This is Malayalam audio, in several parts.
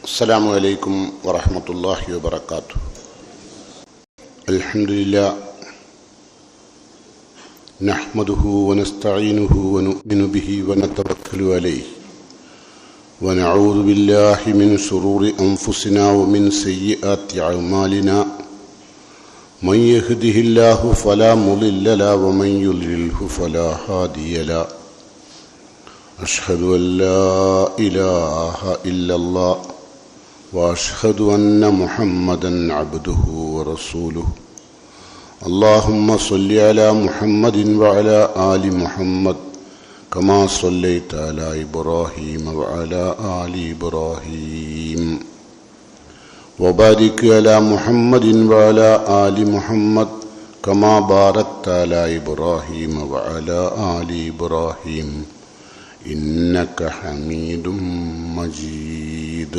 السلام عليكم ورحمة الله وبركاته. الحمد لله نحمده ونستعينه ونؤمن به ونتوكل عليه ونعوذ بالله من شرور أنفسنا ومن سيئات أعمالنا من يهده الله فلا مضل له ومن يضلله فلا هادي له. أشهد أن لا إله إلا الله وأشهد أن محمدا عبده ورسوله. اللهم صل على محمد وعلى آل محمد كما صليت على إبراهيم وعلى آل إبراهيم وبارك على محمد وعلى آل محمد كما باركت على إبراهيم وعلى آل إبراهيم إنك حميد مجيد.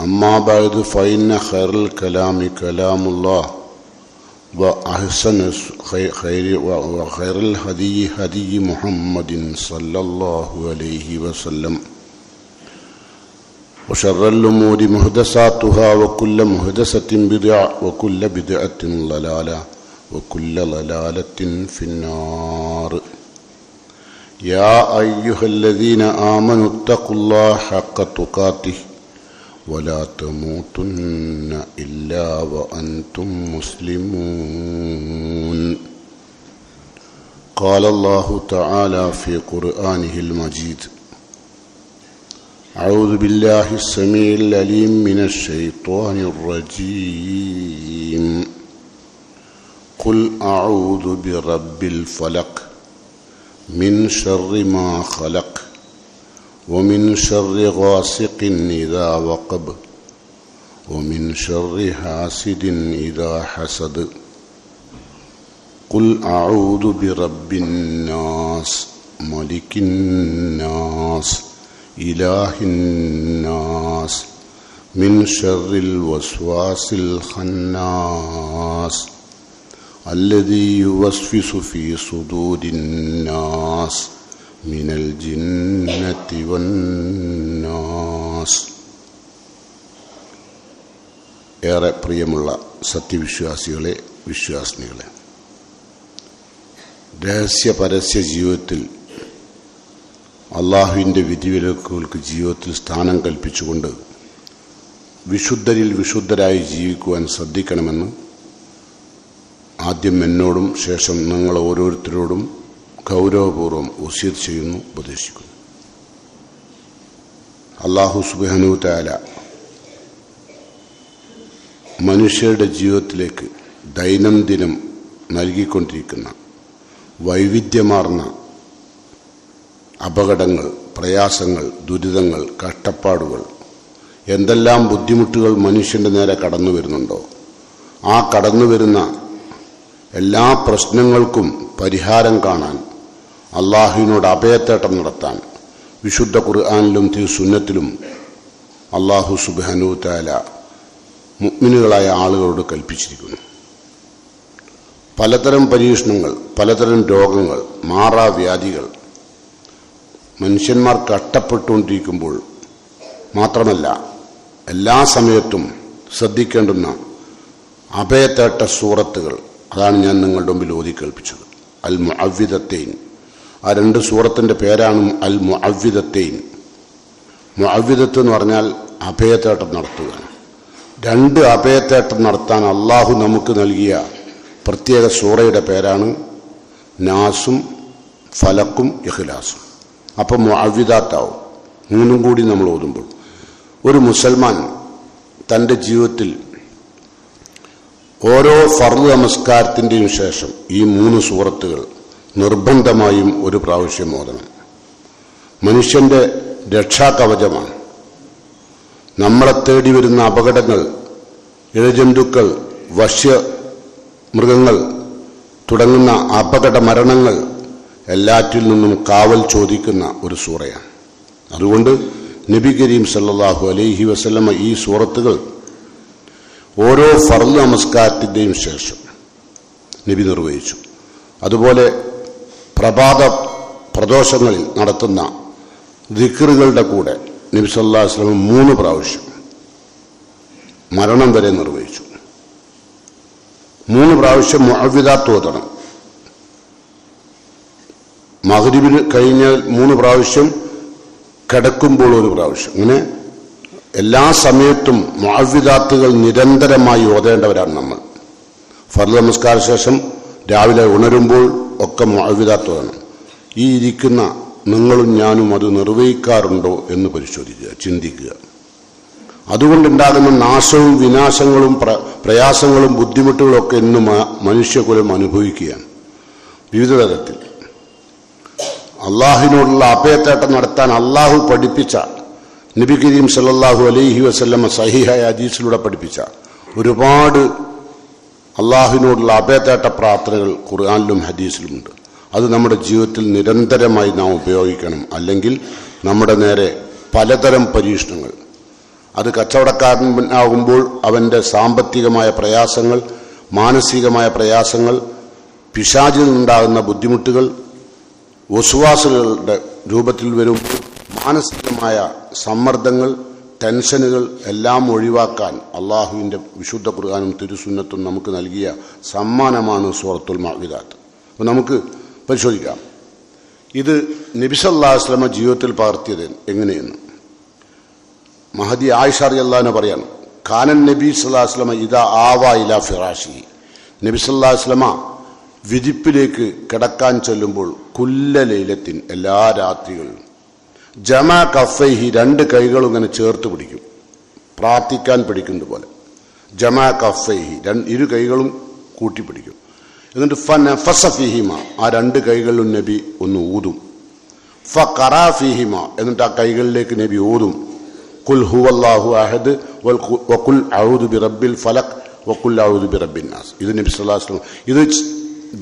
أما بعد فإن خير الكلام كلام الله وأحسن وخير الهدي هدي محمد صلى الله عليه وسلم وشر الأمور محدثاتها وكل محدثة بدعة وكل بدعة ضلالة وكل ضلالة في النار. يا أيها الذين آمنوا اتقوا الله حق تقاته ولا تموتن إلا وأنتم مسلمون. قال الله تعالى في قرآنه المجيد: أعوذ بالله السميع العليم من الشيطان الرجيم. قل أعوذ برب الفلق من شر ما خلق ومن شر غاسق إذا وقب ومن شر حاسد إذا حسد. قل أعوذ برب الناس ملك الناس إله الناس من شر الوسواس الخناس الذي يوسوس في صدور الناس من الجنة والناس. ഏറെ പ്രിയമുള്ള സത്യവിശ്വാസികളെ, വിശ്വാസിനികളെ, രഹസ്യ പരസ്യ ജീവിതത്തിൽ അള്ളാഹുവിൻ്റെ വിധിവിലക്കുകൾക്ക് ജീവിതത്തിൽ സ്ഥാനം കൽപ്പിച്ചുകൊണ്ട് വിശുദ്ധരിൽ വിശുദ്ധരായി ജീവിക്കുവാൻ ശ്രദ്ധിക്കണമെന്ന് ആദ്യം എന്നോടും ശേഷം നിങ്ങൾ ഓരോരുത്തരോടും ഗൗരവപൂർവ്വം വസിയത്ത് ചെയ്യുന്നു, ഉപദേശിക്കുന്നു. അല്ലാഹു സുബ്ഹാനഹു വ തആല മനുഷ്യരുടെ ജീവിതത്തിലേക്ക് ദൈനംദിനം നൽകിക്കൊണ്ടിരിക്കുന്ന വൈവിധ്യമാർന്ന അപകടങ്ങൾ, പ്രയാസങ്ങൾ, ദുരിതങ്ങൾ, കഷ്ടപ്പാടുകൾ, എന്തെല്ലാം ബുദ്ധിമുട്ടുകൾ മനുഷ്യൻ്റെ നേരെ കടന്നു വരുന്നുണ്ടോ, ആ കടന്നു വരുന്ന എല്ലാ പ്രശ്നങ്ങൾക്കും പരിഹാരം കാണാൻ, അള്ളാഹുവിനോട് അഭയത്തേട്ടം നടത്താൻ വിശുദ്ധ ഖുർആനിലും തിരുസുന്നത്തിലും അള്ളാഹു സുബ്ഹാനഹു വ തആല മുഅ്മിനുകളായ ആളുകളോട് കൽപ്പിച്ചിരിക്കുന്നു. പലതരം പരീക്ഷണങ്ങൾ, പലതരം രോഗങ്ങൾ, മാറാവ്യാധികൾ മനുഷ്യന്മാർ കഷ്ടപ്പെട്ടുകൊണ്ടിരിക്കുമ്പോൾ മാത്രമല്ല എല്ലാ സമയത്തും ശ്രദ്ധിക്കേണ്ടുന്ന അഭയത്തേട്ട സൂറത്തുകൾ, അതാണ് ഞാൻ നിങ്ങളുടെ മുമ്പിൽ ഓതി കേൾപ്പിച്ചത്. അൽ മുഅവ്വിദത്തൈൻ. ആ രണ്ട് സൂറത്തിൻ്റെ പേരാണ് അൽ മുഅവ്വിദത്തൈൻ. മുഅവ്വിദത്ത് എന്ന് പറഞ്ഞാൽ അഭയത്തേട്ടം നടത്തുക. രണ്ട് അഭയത്തേട്ടം നടത്താൻ അള്ളാഹു നമുക്ക് നൽകിയ പ്രത്യേക സൂറയുടെ പേരാണ് നാസും ഫലക്കും ഇഖ്ലാസും. അപ്പം മുഅവ്വിദാത്താവും. മൂന്നും കൂടി നമ്മൾ ഓതുമ്പോൾ ഒരു മുസൽമാൻ തൻ്റെ ജീവിതത്തിൽ ഓരോ ഫർദ് നമസ്കാരത്തിൻ്റെയും ശേഷം ഈ മൂന്ന് സൂറത്തുകൾ നിർബന്ധമായും ഒരു പ്രാവശ്യം ഓതണം. മനുഷ്യൻ്റെ രക്ഷാകവചമാണ്. നമ്മളെ തേടി വരുന്ന അപകടങ്ങൾ, ഇഴജന്തുക്കൾ, വശ്യ മൃഗങ്ങൾ തുടങ്ങുന്ന അപകട മരണങ്ങൾ എല്ലാറ്റിൽ നിന്നും കാവൽ ചോദിക്കുന്ന ഒരു സൂറയാണ്. അതുകൊണ്ട് നബി കരീം സല്ലല്ലാഹു അലൈഹി വസല്ലമ ഈ സൂറത്തുകൾ ഓരോ ഫർദ് നമസ്കാരത്തിൻ്റെയും ശേഷം നബി നിർവഹിച്ചു. അതുപോലെ പ്രഭാത പ്രദോഷങ്ങളിൽ നടത്തുന്ന ദിക്റുകളുടെ കൂടെ നബി സല്ലല്ലാഹു അലൈഹി വസല്ലം 3 പ്രാവശ്യം മരണം വരെ നിർവഹിച്ചു. 3 പ്രാവശ്യം മുഅവ്വിദാത്ത് ഓതണം. മഗ്രിബിന് കഴിഞ്ഞാൽ 3 പ്രാവശ്യം, കിടക്കുമ്പോൾ 1 പ്രാവശ്യം. അങ്ങനെ എല്ലാ സമയത്തും മുഅവ്വിദാത്തുകൾ നിരന്തരമായി ഓതേണ്ടവരാണ് നമ്മൾ. ഫർള് നമസ്കാര ശേഷം രാവിലെ ഉണരുമ്പോൾ ഒക്കെ മുഅവ്വിദാത്ത് ഓതണം. ഈ ഇരിക്കുന്ന നിങ്ങളും ഞാനും അത് നിർവഹിക്കാറുണ്ടോ എന്ന് പരിശോധിക്കുക, ചിന്തിക്കുക. അതുകൊണ്ടുണ്ടാകുന്ന നാശവും വിനാശങ്ങളും പ്രയാസങ്ങളും ബുദ്ധിമുട്ടുകളും ഒക്കെ ഇന്ന് മനുഷ്യകുലം അനുഭവിക്കുകയാണ് വിവിധ തരത്തിൽ. അള്ളാഹുവിനോടുള്ള അഭയത്തേട്ടം നടത്താൻ അള്ളാഹു പഠിപ്പിച്ച, നബി കരീം സല്ലല്ലാഹു അലൈഹി വസല്ലമ സഹീഹായ ഹദീസിലൂടെ പഠിപ്പിച്ച ഒരുപാട് അള്ളാഹുവിനോടുള്ള അഭയത്തേട്ട പ്രാർത്ഥനകൾ ഖുർആനിലും ഹദീസിലുമുണ്ട്. അത് നമ്മുടെ ജീവിതത്തിൽ നിരന്തരമായി നാം ഉപയോഗിക്കണം. അല്ലെങ്കിൽ നമ്മുടെ നേരെ പലതരം പരീക്ഷണങ്ങൾ, അത് കച്ചവടക്കാരനാകുമ്പോൾ അവൻ്റെ സാമ്പത്തികമായ പ്രയാസങ്ങൾ, മാനസികമായ പ്രയാസങ്ങൾ, പിശാചിൽ നിന്നുണ്ടാകുന്ന ബുദ്ധിമുട്ടുകൾ, വസ്വാസുകളുടെ രൂപത്തിൽ വരും, മാനസികമായ സമ്മർദ്ദങ്ങൾ, ടെൻഷനുകൾ എല്ലാം ഒഴിവാക്കാൻ അള്ളാഹുവിൻ്റെ വിശുദ്ധ ഖുർആനും തിരുസുന്നത്തും നമുക്ക് നൽകിയ സമ്മാനമാണ് സൂറത്തുൽ മുഅവ്വിദാത്ത്. അപ്പോൾ നമുക്ക് പരിശോധിക്കാം ഇത് നബി സല്ലല്ലാഹു അലൈഹി വസല്ലം ജീവിതത്തിൽ പകർത്തിയത് എങ്ങനെയെന്ന്. മഹദി ആയിഷ റളിയല്ലാഹു അൻഹ പറയാണ്, കാനൻ നബി സല്ലല്ലാഹു അലൈഹി വസല്ലം ഇദാ ആവാ ഇലാ ഫിറാശി, നബി സല്ലല്ലാഹു അലൈഹി വസല്ലം വിരിപ്പിലേക്ക് കിടക്കാൻ ചെല്ലുമ്പോൾ കുല്ല ലൈലത്തിൻ, എല്ലാ രാത്രികളിലും, ജമാ കഫൈഹി, 2 കൈകളും ഇങ്ങനെ ചേർത്ത് പിടിക്കും, പ്രാർത്ഥിക്കാൻ പിടിക്കുന്നത് പോലെ. ജമാ കഫൈഹി, 2 കൈകളും കൂട്ടിപ്പിടിക്കും. എന്നിട്ട് ഫനഫസ ഫീഹിമ, ആ 2 കൈകളിലും നബി ഒന്ന് ഊതും. ഫഖറാ ഫീഹിമ, എന്നിട്ട് ആ കൈകളിലേക്ക് നബി ഊതും. ഖുൽ ഹുവല്ലാഹു അഹദ് വഖുൽ അഊദു ബിറബ്ബിൽ ഫലഖ് വഖുൽ അഊദു ബിറബ്ബിൻ നാസ്. ഇത് നബി സല്ലല്ലാഹു അലൈഹി വസല്ലം, ഇത്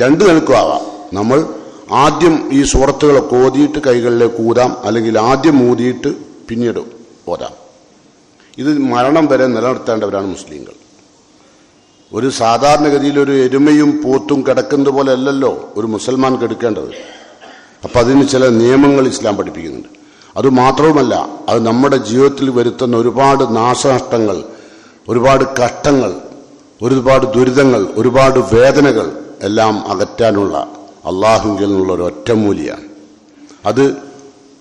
2 നിലക്കും ആവാം. നമ്മൾ ആദ്യം ഈ സൂറത്തുകളൊക്കെ ഓതിയിട്ട് കൈകളിലേക്ക് ഊതാം, അല്ലെങ്കിൽ ആദ്യം ഊതിയിട്ട് പിന്നീട് ഓതാം. ഇത് മരണം വരെ നിലനിർത്തേണ്ടവരാണ് മുസ്ലിങ്ങൾ. ഒരു സാധാരണഗതിയിൽ ഒരു എരുമയും പോത്തും കിടക്കുന്നത് പോലെ അല്ലല്ലോ ഒരു മുസൽമാൻ കിടക്കേണ്ടത്. അപ്പം അതിന് ചില നിയമങ്ങൾ ഇസ്ലാം പഠിപ്പിക്കുന്നുണ്ട്. അതുമാത്രവുമല്ല, അത് നമ്മുടെ ജീവിതത്തിൽ വരുത്തുന്ന ഒരുപാട് നാശനഷ്ടങ്ങൾ, ഒരുപാട് കഷ്ടങ്ങൾ, ഒരുപാട് ദുരിതങ്ങൾ, ഒരുപാട് വേദനകൾ എല്ലാം അകറ്റാനുള്ള അള്ളാഹുവിൽ നിന്നുള്ള ഒരു ഒറ്റമൂലിയാണ്. അത്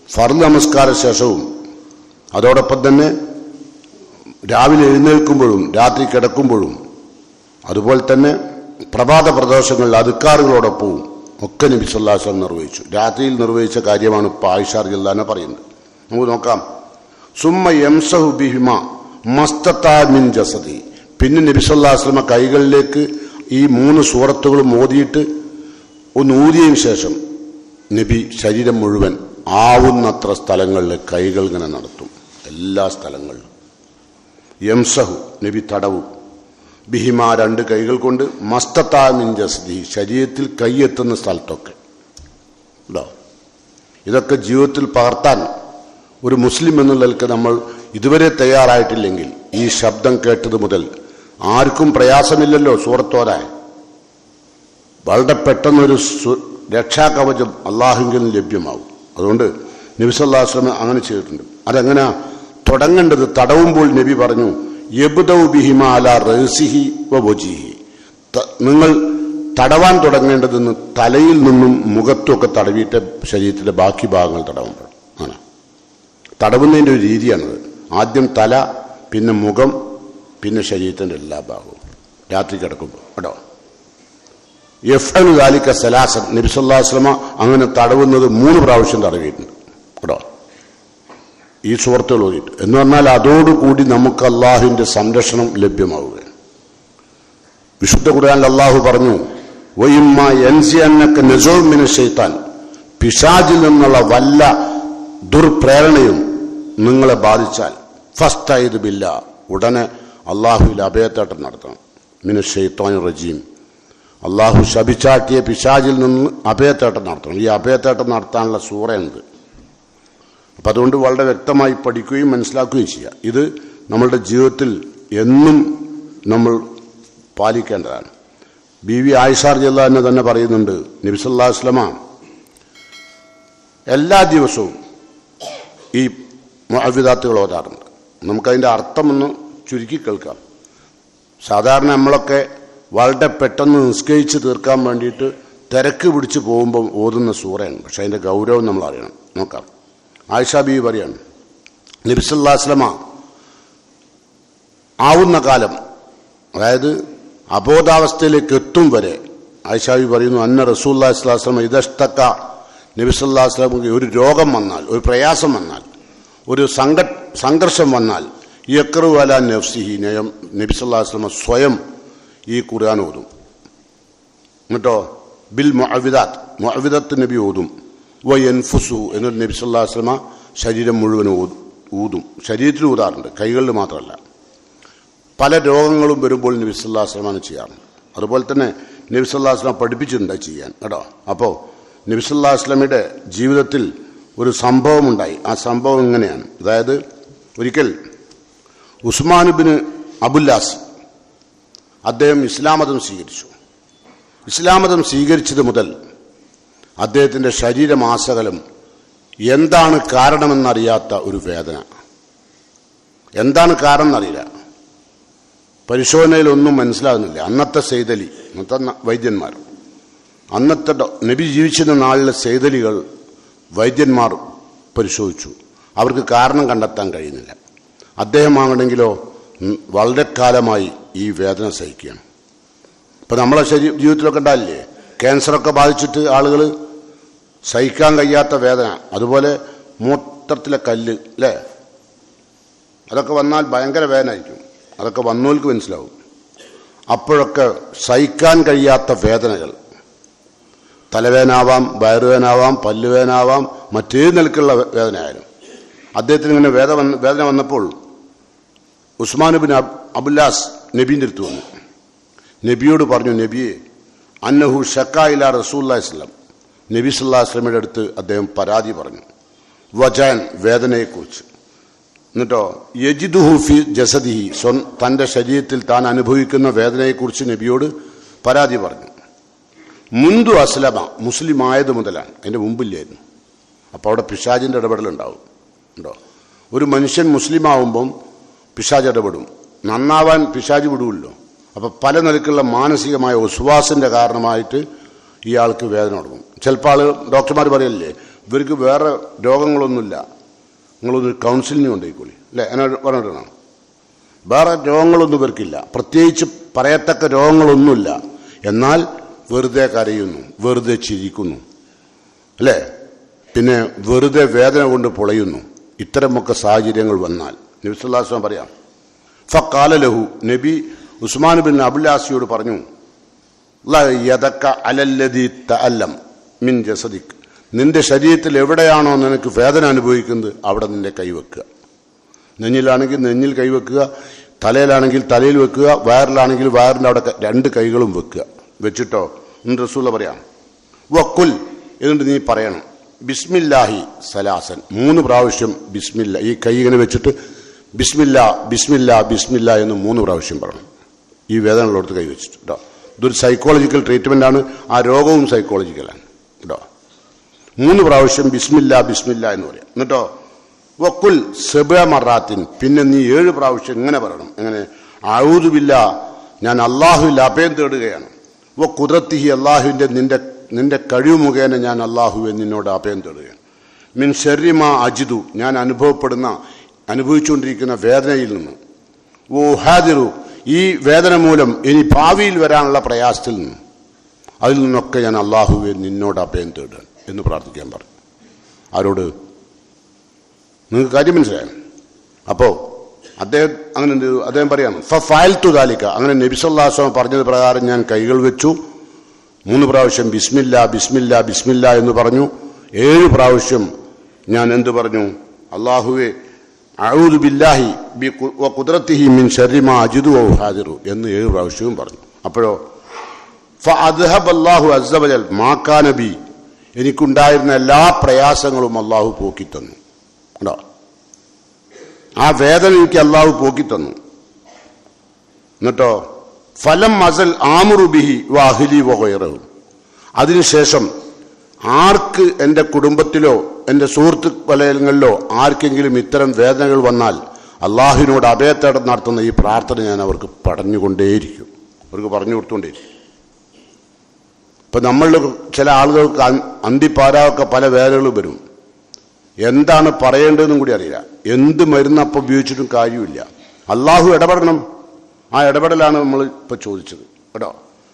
ഫർള് നമസ്കാര ശേഷവും അതോടൊപ്പം തന്നെ രാവിലെ എഴുന്നേൽക്കുമ്പോഴും രാത്രി കിടക്കുമ്പോഴും അതുപോലെ തന്നെ പ്രഭാത പ്രദോഷങ്ങളിൽ അദ്കാറുകളോടൊപ്പവും ഒക്കെ നബി സല്ലല്ലാഹു അലൈഹി വസല്ലം നിർവഹിച്ചു. രാത്രിയിൽ നിർവഹിച്ച കാര്യമാണ് ഇപ്പോൾ ആയിഷ റളിയല്ലാഹു അൻഹ പറയുന്നത്. നമുക്ക് നോക്കാം. സുമ്മ യംസഹു ബിഹിമ മസ്തതാ മിൻ ജസദി, പിന്നെ നബി സല്ലല്ലാഹു അലൈഹി വസല്ലം കൈകളിലേക്ക് ഈ 3 സൂറത്തുകളും ഓതിയിട്ട് ഒന്ന് ഊതിയതിനു ശേഷം നബി ശരീരം മുഴുവൻ ആവുന്നത്ര സ്ഥലങ്ങളിൽ കൈകൾ ഇങ്ങനെ നടത്തും. എല്ലാ സ്ഥലങ്ങളിലും യംസഹു, നബി തടവും, ബിഹിമ 2 കൈകൾ കൊണ്ട്, മസ്തതാ മിൻ ജസ്ദി, ശരീരത്തിൽ കൈയെത്തുന്ന സ്ഥലത്തൊക്കെ. ഇതൊക്കെ ജീവിതത്തിൽ പകർത്താൻ ഒരു മുസ്ലിം എന്നുള്ളതിലേക്ക് നമ്മൾ ഇതുവരെ തയ്യാറായിട്ടില്ലെങ്കിൽ ഈ ശബ്ദം കേട്ടത് മുതൽ ആർക്കും പ്രയാസമില്ലല്ലോ സൂറത്തോരാൻ. വളരെ പെട്ടെന്നൊരു രക്ഷാകവചം അള്ളാഹുവിൽ ലഭ്യമാവും. അതുകൊണ്ട് നബി സല്ലല്ലാഹു അലൈഹി വസല്ലം അങ്ങനെ ചെയ്തിട്ടുണ്ട്. അതെങ്ങനെ തുടങ്ങേണ്ടത്? തടവുമ്പോൾ നബി പറഞ്ഞു, യബ്ദഉ ബിഹിമ അലാ റഅസിഹി വ വജ്ഹിഹി, നിങ്ങൾ തടവാൻ തുടങ്ങേണ്ടതെന്ന് തലയിൽ നിന്നും മുഖത്തുമൊക്കെ തടവിയിട്ട് ശരീരത്തിലെ ബാക്കി ഭാഗങ്ങൾ തടവുമ്പോൾ ആണ്. തടവുന്നതിൻ്റെ ഒരു രീതിയാണത്. ആദ്യം തല, പിന്നെ മുഖം, പിന്നെ ശരീരത്തിൻ്റെ എല്ലാ ഭാഗവും രാത്രി കിടക്കുമ്പോൾ കേട്ടോ. യഫ്അലു ദാലിക സലാസൻ, നബി സല്ലല്ലാഹു അലൈഹി വസല്ലം അങ്ങനെ തടവുന്നത് 3 പ്രാവശ്യം തടവിയിട്ടുണ്ട് കേട്ടോ, ഈ സൂറത്തുകൾ ഓതിയിട്ട്. എന്ന് പറഞ്ഞാൽ അതോടുകൂടി നമുക്ക് അള്ളാഹുവിൻ്റെ സംരക്ഷണം ലഭ്യമാവുകയാണ്. വിശുദ്ധ ഖുർആനിൽ അള്ളാഹു പറഞ്ഞു, വഇമ്മ യൻസിയന്നക നസൂഉ മിനശ് ശൈത്താൻ, പിശാചിൽ നിന്നുള്ള വല്ല ദുർപ്രേരണയും നിങ്ങളെ ബാധിച്ചാൽ ഫസ്തഈദ് ബില്ലാ, ഉടനെ അള്ളാഹുവിൽ അഭയത്തേട്ടം നടത്തണം. മിനശ് ശൈത്താനിർ റജീം, അള്ളാഹു ശപിച്ചാട്ടിയ പിശാചിൽ നിന്ന് അഭയത്തേട്ടം നടത്തണം. ഈ അഭയത്തേട്ടം നടത്താനുള്ള സൂറയുണ്ട്. അപ്പം അതുകൊണ്ട് വളരെ വ്യക്തമായി പഠിക്കുകയും മനസ്സിലാക്കുകയും ചെയ്യുക. ഇത് നമ്മളുടെ ജീവിതത്തിൽ എന്നും നമ്മൾ പാലിക്കേണ്ടതാണ്. ബീവി ആയിഷ റളിയല്ലാഹു അൻഹ തന്നെ പറയുന്നുണ്ട്, നബി സല്ലല്ലാഹു അലൈഹി വസല്ലം എല്ലാ ദിവസവും ഈ മുഅവ്വിദാത്തുകൾ ഓതാറുണ്ട്. നമുക്കതിൻ്റെ അർത്ഥമൊന്ന് ചുരുക്കി കേൾക്കാം. സാധാരണ നമ്മളൊക്കെ വളരെ പെട്ടെന്ന് നിസ്കരിച്ച് തീർക്കാൻ വേണ്ടിയിട്ട് തിരക്ക് പിടിച്ച് പോകുമ്പം ഓതുന്ന സൂറയാണ്. പക്ഷെ അതിൻ്റെ ഗൗരവം നമ്മൾ അറിയണം. നോക്കാം. ആയിഷ ബീവി പറയാണ്, നബി സല്ലല്ലാഹു അലൈഹി വസല്ലമ ആവുന്ന കാലം, അതായത് അബോധാവസ്ഥയിലേക്ക് എത്തും വരെ ആയിഷ ബീവി പറയുന്നു, അന്ന റസൂലുള്ളാഹി സ്വല്ലല്ലാഹു അലൈഹി വസല്ലം ഇദസ്തക, നബി സല്ലല്ലാഹു അലൈഹി വസല്ലമക്ക് ഒരു രോഗം വന്നാൽ, ഒരു പ്രയാസം വന്നാൽ, ഒരു സംഘർഷം വന്നാൽ, യഖ്റഉ അലാ നഫ്സിഹി, നബി സല്ലല്ലാഹു അലൈഹി വസല്ലം സ്വയം ഈ ഖുർആൻ ഓതും. എന്നിട്ടോ ബിൽ മുഅവ്വിദത്ത് നബി ഓതും. വയൻഫുസു, എന്നിട്ട് നബി സല്ലല്ലാഹു അലൈഹി വസല്ലം ശരീരം മുഴുവൻ ഊതും. ശരീരത്തിൽ ഊതാറുണ്ട്, കൈകളിൽ മാത്രമല്ല. പല രോഗങ്ങളും വരുമ്പോൾ നബി സല്ലല്ലാഹു അലൈഹി വസല്ലം ചെയ്യാറുണ്ട്. അതുപോലെ തന്നെ നബി സല്ലല്ലാഹു അലൈഹി വസല്ലം പഠിപ്പിച്ചിട്ടുണ്ട് ചെയ്യാൻ കേട്ടോ. അപ്പോൾ നബി സല്ലല്ലാഹു അലൈഹി വസല്ലമയുടെ ജീവിതത്തിൽ ഒരു സംഭവമുണ്ടായി. ആ സംഭവം ഇങ്ങനെയാണ്. അതായത് ഒരിക്കൽ ഉസ്മാൻ ഇബ്നു അബുല്ലാസ് അദ്ദേഹം ഇസ്ലാം മതം സ്വീകരിച്ചു. ഇസ്ലാം മതം സ്വീകരിച്ചത് മുതൽ അദ്ദേഹത്തിൻ്റെ ശരീരമാസകലം എന്താണ് കാരണമെന്നറിയാത്ത ഒരു വേദന. എന്താണ് കാരണം എന്നറിയില്ല, പരിശോധനയിലൊന്നും മനസ്സിലാകുന്നില്ല. അന്നത്തെ സെയ്തലി, അന്നത്തെ വൈദ്യന്മാർ, അന്നത്തെ നബി ജീവിച്ചിരുന്ന നാളിലെ സെയ്തലികൾ, വൈദ്യന്മാർ പരിശോധിച്ചു. അവർക്ക് കാരണം കണ്ടെത്താൻ കഴിയുന്നില്ല. അദ്ദേഹമാണെങ്കിലോ വളരെ കാലമായി ഈ വേദന സഹിക്കുകയാണ്. ഇപ്പം നമ്മളെ ജീവിതത്തിലൊക്കെ ഉണ്ടാവില്ലേ, ക്യാൻസറൊക്കെ ബാധിച്ചിട്ട് ആളുകൾ സഹിക്കാൻ കഴിയാത്ത വേദന, അതുപോലെ മൂത്രത്തിലെ കല്ല് അല്ലേ, അതൊക്കെ വന്നാൽ ഭയങ്കര വേദനയായിരിക്കും. അതൊക്കെ വന്നവർക്ക് മനസ്സിലാവും. അപ്പോഴൊക്കെ സഹിക്കാൻ കഴിയാത്ത വേദനകൾ, തലവേദനാവാം, വയറുവേദനാവാം, പല്ലുവേദനാവാം, മറ്റേത് നിലക്കുള്ള വേദനയായാലും. അദ്ദേഹത്തിന് ഇങ്ങനെ വേദന വന്നപ്പോൾ ഉസ്മാൻ ഇബ്നു അബുല്ലാസ് നബീൻ്റെ അടുത്ത് വന്നു. നബിയോട് പറഞ്ഞു, നബിയെ അന്നഹു ഷക്കാ ഇലാ റസൂലുള്ളാഹി സ്വല്ലല്ലാഹു അലൈഹി വസല്ലം, നബി സല്ലല്ലാഹു അലൈഹി വസല്ലമയുടെ അടുത്ത് അദ്ദേഹം പരാതി പറഞ്ഞു. വജാൻ, വേദനയെക്കുറിച്ച്. എന്നിട്ടോ യജിദുഹു ഫി ജസദിഹി, തൻ്റെ ശരീരത്തിൽ താൻ അനുഭവിക്കുന്ന വേദനയെക്കുറിച്ച് നബിയോട് പരാതി പറഞ്ഞു. മുൻതു അസ്ലമ, മുസ്ലിം ആയത് മുതലാണ്, അതിൻ്റെ മുമ്പില്ലായിരുന്നു. അപ്പോൾ അവിടെ പിശാചിൻ്റെ ഇടപെടലുണ്ടാവും ഉണ്ടോ. ഒരു മനുഷ്യൻ മുസ്ലിം ആവുമ്പം പിശാച് ഇടപെടും. നന്നാവാൻ പിശാച് വിടുമല്ലോ. അപ്പോൾ പല നിലക്കുള്ള മാനസികമായ ഉസ്വാസിൻ്റെ കാരണമായിട്ട് ഇയാൾക്ക് വേദന തുടങ്ങും. ചിലപ്പോൾ ആൾ ഡോക്ടർമാർ പറയല്ലേ, ഇവർക്ക് വേറെ രോഗങ്ങളൊന്നുമില്ല, നിങ്ങളൊന്ന് കൗൺസിലിന് കൊണ്ടുപോയിക്കോളി അല്ലേ, എന്നെ പറഞ്ഞിട്ടാണ്. വേറെ രോഗങ്ങളൊന്നും ഇവർക്കില്ല, പ്രത്യേകിച്ച് പറയത്തക്ക രോഗങ്ങളൊന്നുമില്ല. എന്നാൽ വെറുതെ കരയുന്നു, വെറുതെ ചിരിക്കുന്നു അല്ലേ, പിന്നെ വെറുതെ വേദന കൊണ്ട് പൊളയുന്നു. ഇത്തരമൊക്കെ സാഹചര്യങ്ങൾ വന്നാൽ നബി സല്ലല്ലാഹു അലൈഹി വസല്ലം പറയാം, ഫഖാല ലഹു, നബി ഉസ്മാൻ ബിൻ അബുല്ലാസിയോട് പറഞ്ഞു, യദക അലല്ലദീ തഅല്ലം മിൻ ജസദിക്, നിന്റെ ശരീരത്തിൽ എവിടെയാണോ നിനക്ക് വേദന അനുഭവിക്കുന്നത് അവിടെ നിന്റെ കൈവെക്കുക. നെഞ്ഞിലാണെങ്കിൽ നെഞ്ഞിൽ കൈവെക്കുക, തലയിലാണെങ്കിൽ തലയിൽ വെക്കുക, വയറിലാണെങ്കിൽ വയറിൻ്റെ അവിടെ രണ്ട് കൈകളും വെക്കുക. വെച്ചിട്ടോ എന്ന് റസൂല പറയാം, വക്കുൽ, എന്നിട്ട് നീ പറയണം, ബിസ്മില്ലാഹി സലാസൻ, 3 പ്രാവശ്യം ബിസ്മില്ല, ഈ കൈ ഇങ്ങനെ വെച്ചിട്ട് ബിസ്മില്ല ബിസ്മില്ല ബിസ്മില്ല എന്ന് 3 പ്രാവശ്യം പറയണം. ഈ വേദനയുള്ളടത്ത് കൈ വെച്ചിട്ട് കേട്ടോ. ഇതൊരു സൈക്കോളജിക്കൽ ട്രീറ്റ്മെൻ്റാണ്. ആ രോഗവും സൈക്കോളജിക്കലാണ് കേട്ടോ. 3 പ്രാവശ്യം ബിസ്മില്ല ബിസ്മില്ല എന്ന് പറയാം. എന്നിട്ടോ വക്കുൽ സബഅ മറാത്തിൻ, പിന്നെ നീ 7 പ്രാവശ്യം ഇങ്ങനെ പറയണം. എങ്ങനെ? അഊദു ബില്ലാ, ഞാൻ അള്ളാഹുവിൽ അഭയം തേടുകയാണ്. വ ഖുദ്റത്തിഹി, അള്ളാഹുവിൻ്റെ നിന്റെ കഴിവ് മുഖേന ഞാൻ അള്ളാഹുവെ നിന്നോട് അഭയം തേടുകയാണ്. മിൻ ശർരി മാ അജിദു, ഞാൻ അനുഭവിച്ചുകൊണ്ടിരിക്കുന്ന വേദനയിൽ നിന്ന്. ഓ ഹാദിറു, ഈ വേദന മൂലം ഇനി ഭാവിയിൽ വരാനുള്ള പ്രയാസത്തിൽ നിന്ന്, അതിൽ നിന്നൊക്കെ ഞാൻ അള്ളാഹുവെ നിന്നോട് അഭയം തേടുകയാണ് എന്ന് പ്രാർത്ഥിക്കാൻ പറഞ്ഞു. ആരോട്? നിങ്ങൾക്ക് കാര്യം മനസ്സിലായോ? അപ്പോൾ അദ്ദേഹം പറയാണ്, ഫഅൽതു ദാലിക, അങ്ങനെ നബി സല്ലല്ലാഹു അലൈഹി വസല്ലം പറഞ്ഞത് പ്രകാരം ഞാൻ കൈകൾ വെച്ചു. 3 പ്രാവശ്യം ബിസ്മില്ല ബിസ്മില്ല ബിസ്മില്ല എന്ന് പറഞ്ഞു. 7 പ്രാവശ്യം ഞാൻ എന്തു പറഞ്ഞു? അല്ലാഹുവേ അഊദു ബില്ലാഹി വ ഖുദ്റത്തിഹി മിൻ ശർരി മാ അജിദു വ ഹാദിറു എന്ന് 7 പ്രാവശ്യവും പറഞ്ഞു. അപ്പോഴോ ഫഅദ്ഹബല്ലാഹു അസ്സ വജൽ മാ കാന ബി, എനിക്കുണ്ടായിരുന്ന എല്ലാ പ്രയാസങ്ങളും അല്ലാഹു പോക്കിത്തന്നു. കണ്ടോ, ആ വേദന എനിക്ക് അല്ലാഹു പോക്കിത്തന്നു. എന്നിട്ടോ ഫലം മസൽ ആമുറു ബിഹി വ അഹ്ലി വ ഗൈറഹു, അതിനുശേഷം ആർക്ക് എൻ്റെ കുടുംബത്തിലോ എൻ്റെ സുഹൃത്തു വലയങ്ങളിലോ ആർക്കെങ്കിലും ഇത്തരം വേദനകൾ വന്നാൽ അള്ളാഹുവിനോട് അഭയത്തേടം നടത്തുന്ന ഈ പ്രാർത്ഥന ഞാൻ അവർക്ക് പറഞ്ഞുകൊണ്ടേയിരിക്കും, അവർക്ക് പറഞ്ഞു കൊടുത്തുകൊണ്ടേയിരിക്കും. ഇപ്പം നമ്മളിൽ ചില ആളുകൾക്ക് അന്തിപ്പാരാവൊക്കെ പല വേദനകൾ വരും. എന്താണ് പറയേണ്ടതെന്നും കൂടി അറിയില്ല. എന്ത് മരുന്നപ്പം ഉപയോഗിച്ചിട്ടും കാര്യമില്ല. അള്ളാഹു ഇടപെടണം. ആ ഇടപെടലാണ് നമ്മൾ ഇപ്പോൾ ചോദിച്ചത് കേട്ടോ.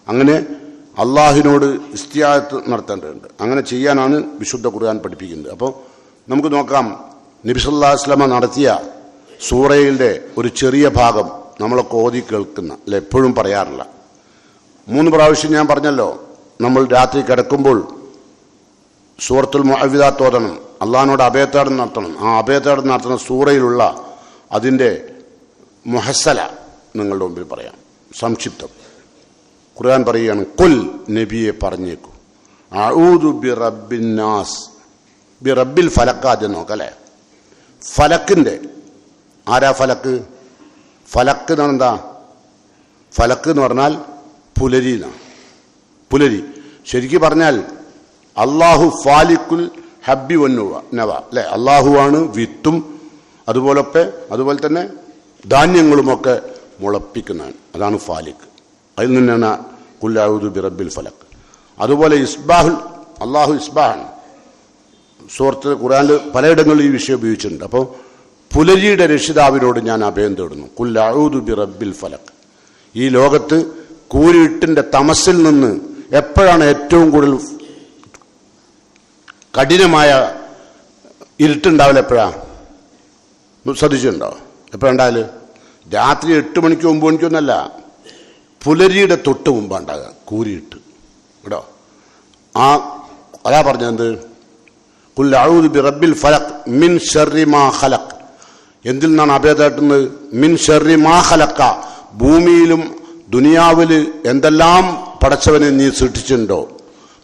അങ്ങനെ അള്ളാഹുവിനോട് ഇസ്തിആത്ത് നടത്തേണ്ടതുണ്ട്. അങ്ങനെ ചെയ്യാനാണ് വിശുദ്ധ ഖുർആൻ പഠിപ്പിക്കുന്നത്. അപ്പോൾ നമുക്ക് നോക്കാം, നബി സല്ലല്ലാഹു അലൈഹി വസല്ലമ നടത്തിയ സൂറയുടെ ഒരു ചെറിയ ഭാഗം നമ്മളൊക്കെ ഓതി കേൾക്കുന്ന അല്ല, എപ്പോഴും പറയാറില്ല. 3 പ്രാവശ്യം ഞാൻ പറഞ്ഞല്ലോ, നമ്മൾ രാത്രി കിടക്കുമ്പോൾ സൂറത്തുൽ മുഅവ്വിദാത്ത് ഓതണം, അള്ളാഹിനോട് അഭയത്തേടം നടത്തണം. ആ അഭയത്തേടം നടത്തുന്ന സൂറയിലുള്ള അതിൻ്റെ മുഹസ്സല നിങ്ങളുടെ മുമ്പിൽ പറയാം, സംക്ഷിപ്തം. ഖുർആൻ പറയുകയാണ്, ഖുൽ, നബിയെ പറഞ്ഞേക്കൂ, അഊദു ബിറബ്ബിൻ നാസ്, ബിറബ്ബിൽ ഫലക്ക് ആദ്യം നോക്കല്ലേ. ഫലക്കിൻ്റെ ആരാ ഫലക്ക്? ഫലക്ക് എന്ന് പറഞ്ഞാൽ എന്താ? ഫലക്ക് എന്ന് പറഞ്ഞാൽ പുലരി എന്നാണ്. പുലരി ശരിക്കും പറഞ്ഞാൽ അള്ളാഹു ഫാലിക്കുൽ ഹബ്ബി വന്നുവ നവ അല്ലേ. അള്ളാഹുവാണ് വിത്തും അതുപോലെ തന്നെ ധാന്യങ്ങളുമൊക്കെ മുളപ്പിക്കുന്നതാണ്. അതാണ് ഫാലിക്ക്. അതിൽ നിന്നാണ് ഖുൽ അഊദു ബിറബ്ബിൽ ഫലക്ക്. അതുപോലെ ഇസ്ബാഹുൽ, അള്ളാഹു ഇസ്ബാഹാണ്. സൂറത്ത് ഖുർആനിൽ പലയിടങ്ങളിൽ ഈ വിഷയം ഉപയോഗിച്ചിട്ടുണ്ട്. അപ്പോൾ പുലരിയുടെ രക്ഷിതാവിനോട് ഞാൻ അഭയം തേടുന്നു, ഖുൽ അഊദു ബിറബ്ബിൽ ഫലക്ക്. ഈ ലോകത്ത് കൂരിട്ടിൻ്റെ തമസിൽ നിന്ന് എപ്പോഴാണ് ഏറ്റവും കൂടുതൽ കഠിനമായ ഇരുട്ടുണ്ടാവില്ല? എപ്പോഴാണ് ശ്രദ്ധിച്ചിട്ടുണ്ടോ? എപ്പോഴുണ്ടായാലും രാത്രി 8 മണിക്കോ 9 മണിക്കോ ഒന്നല്ല, പുലരിയുടെ തൊട്ട് മുമ്പാണ്ടാകുക കൂരിട്ട് കേട്ടോ. അതാ പറഞ്ഞത്, ഖുൽ അഊദു ബിറബ്ബിൽ ഫലക്ക് മിൻ ശർരി മാ ഖലഖ്. എന്തിൽ നിന്നാണ് അഭയതേട്ടുന്നത്? മിൻ ശർരി മാ ഖലഖ, ഭൂമിയിലും ദുനിയാവിൽ എന്തെല്ലാം പടച്ചവനെ നീ സൃഷ്ടിച്ചിട്ടുണ്ടോ,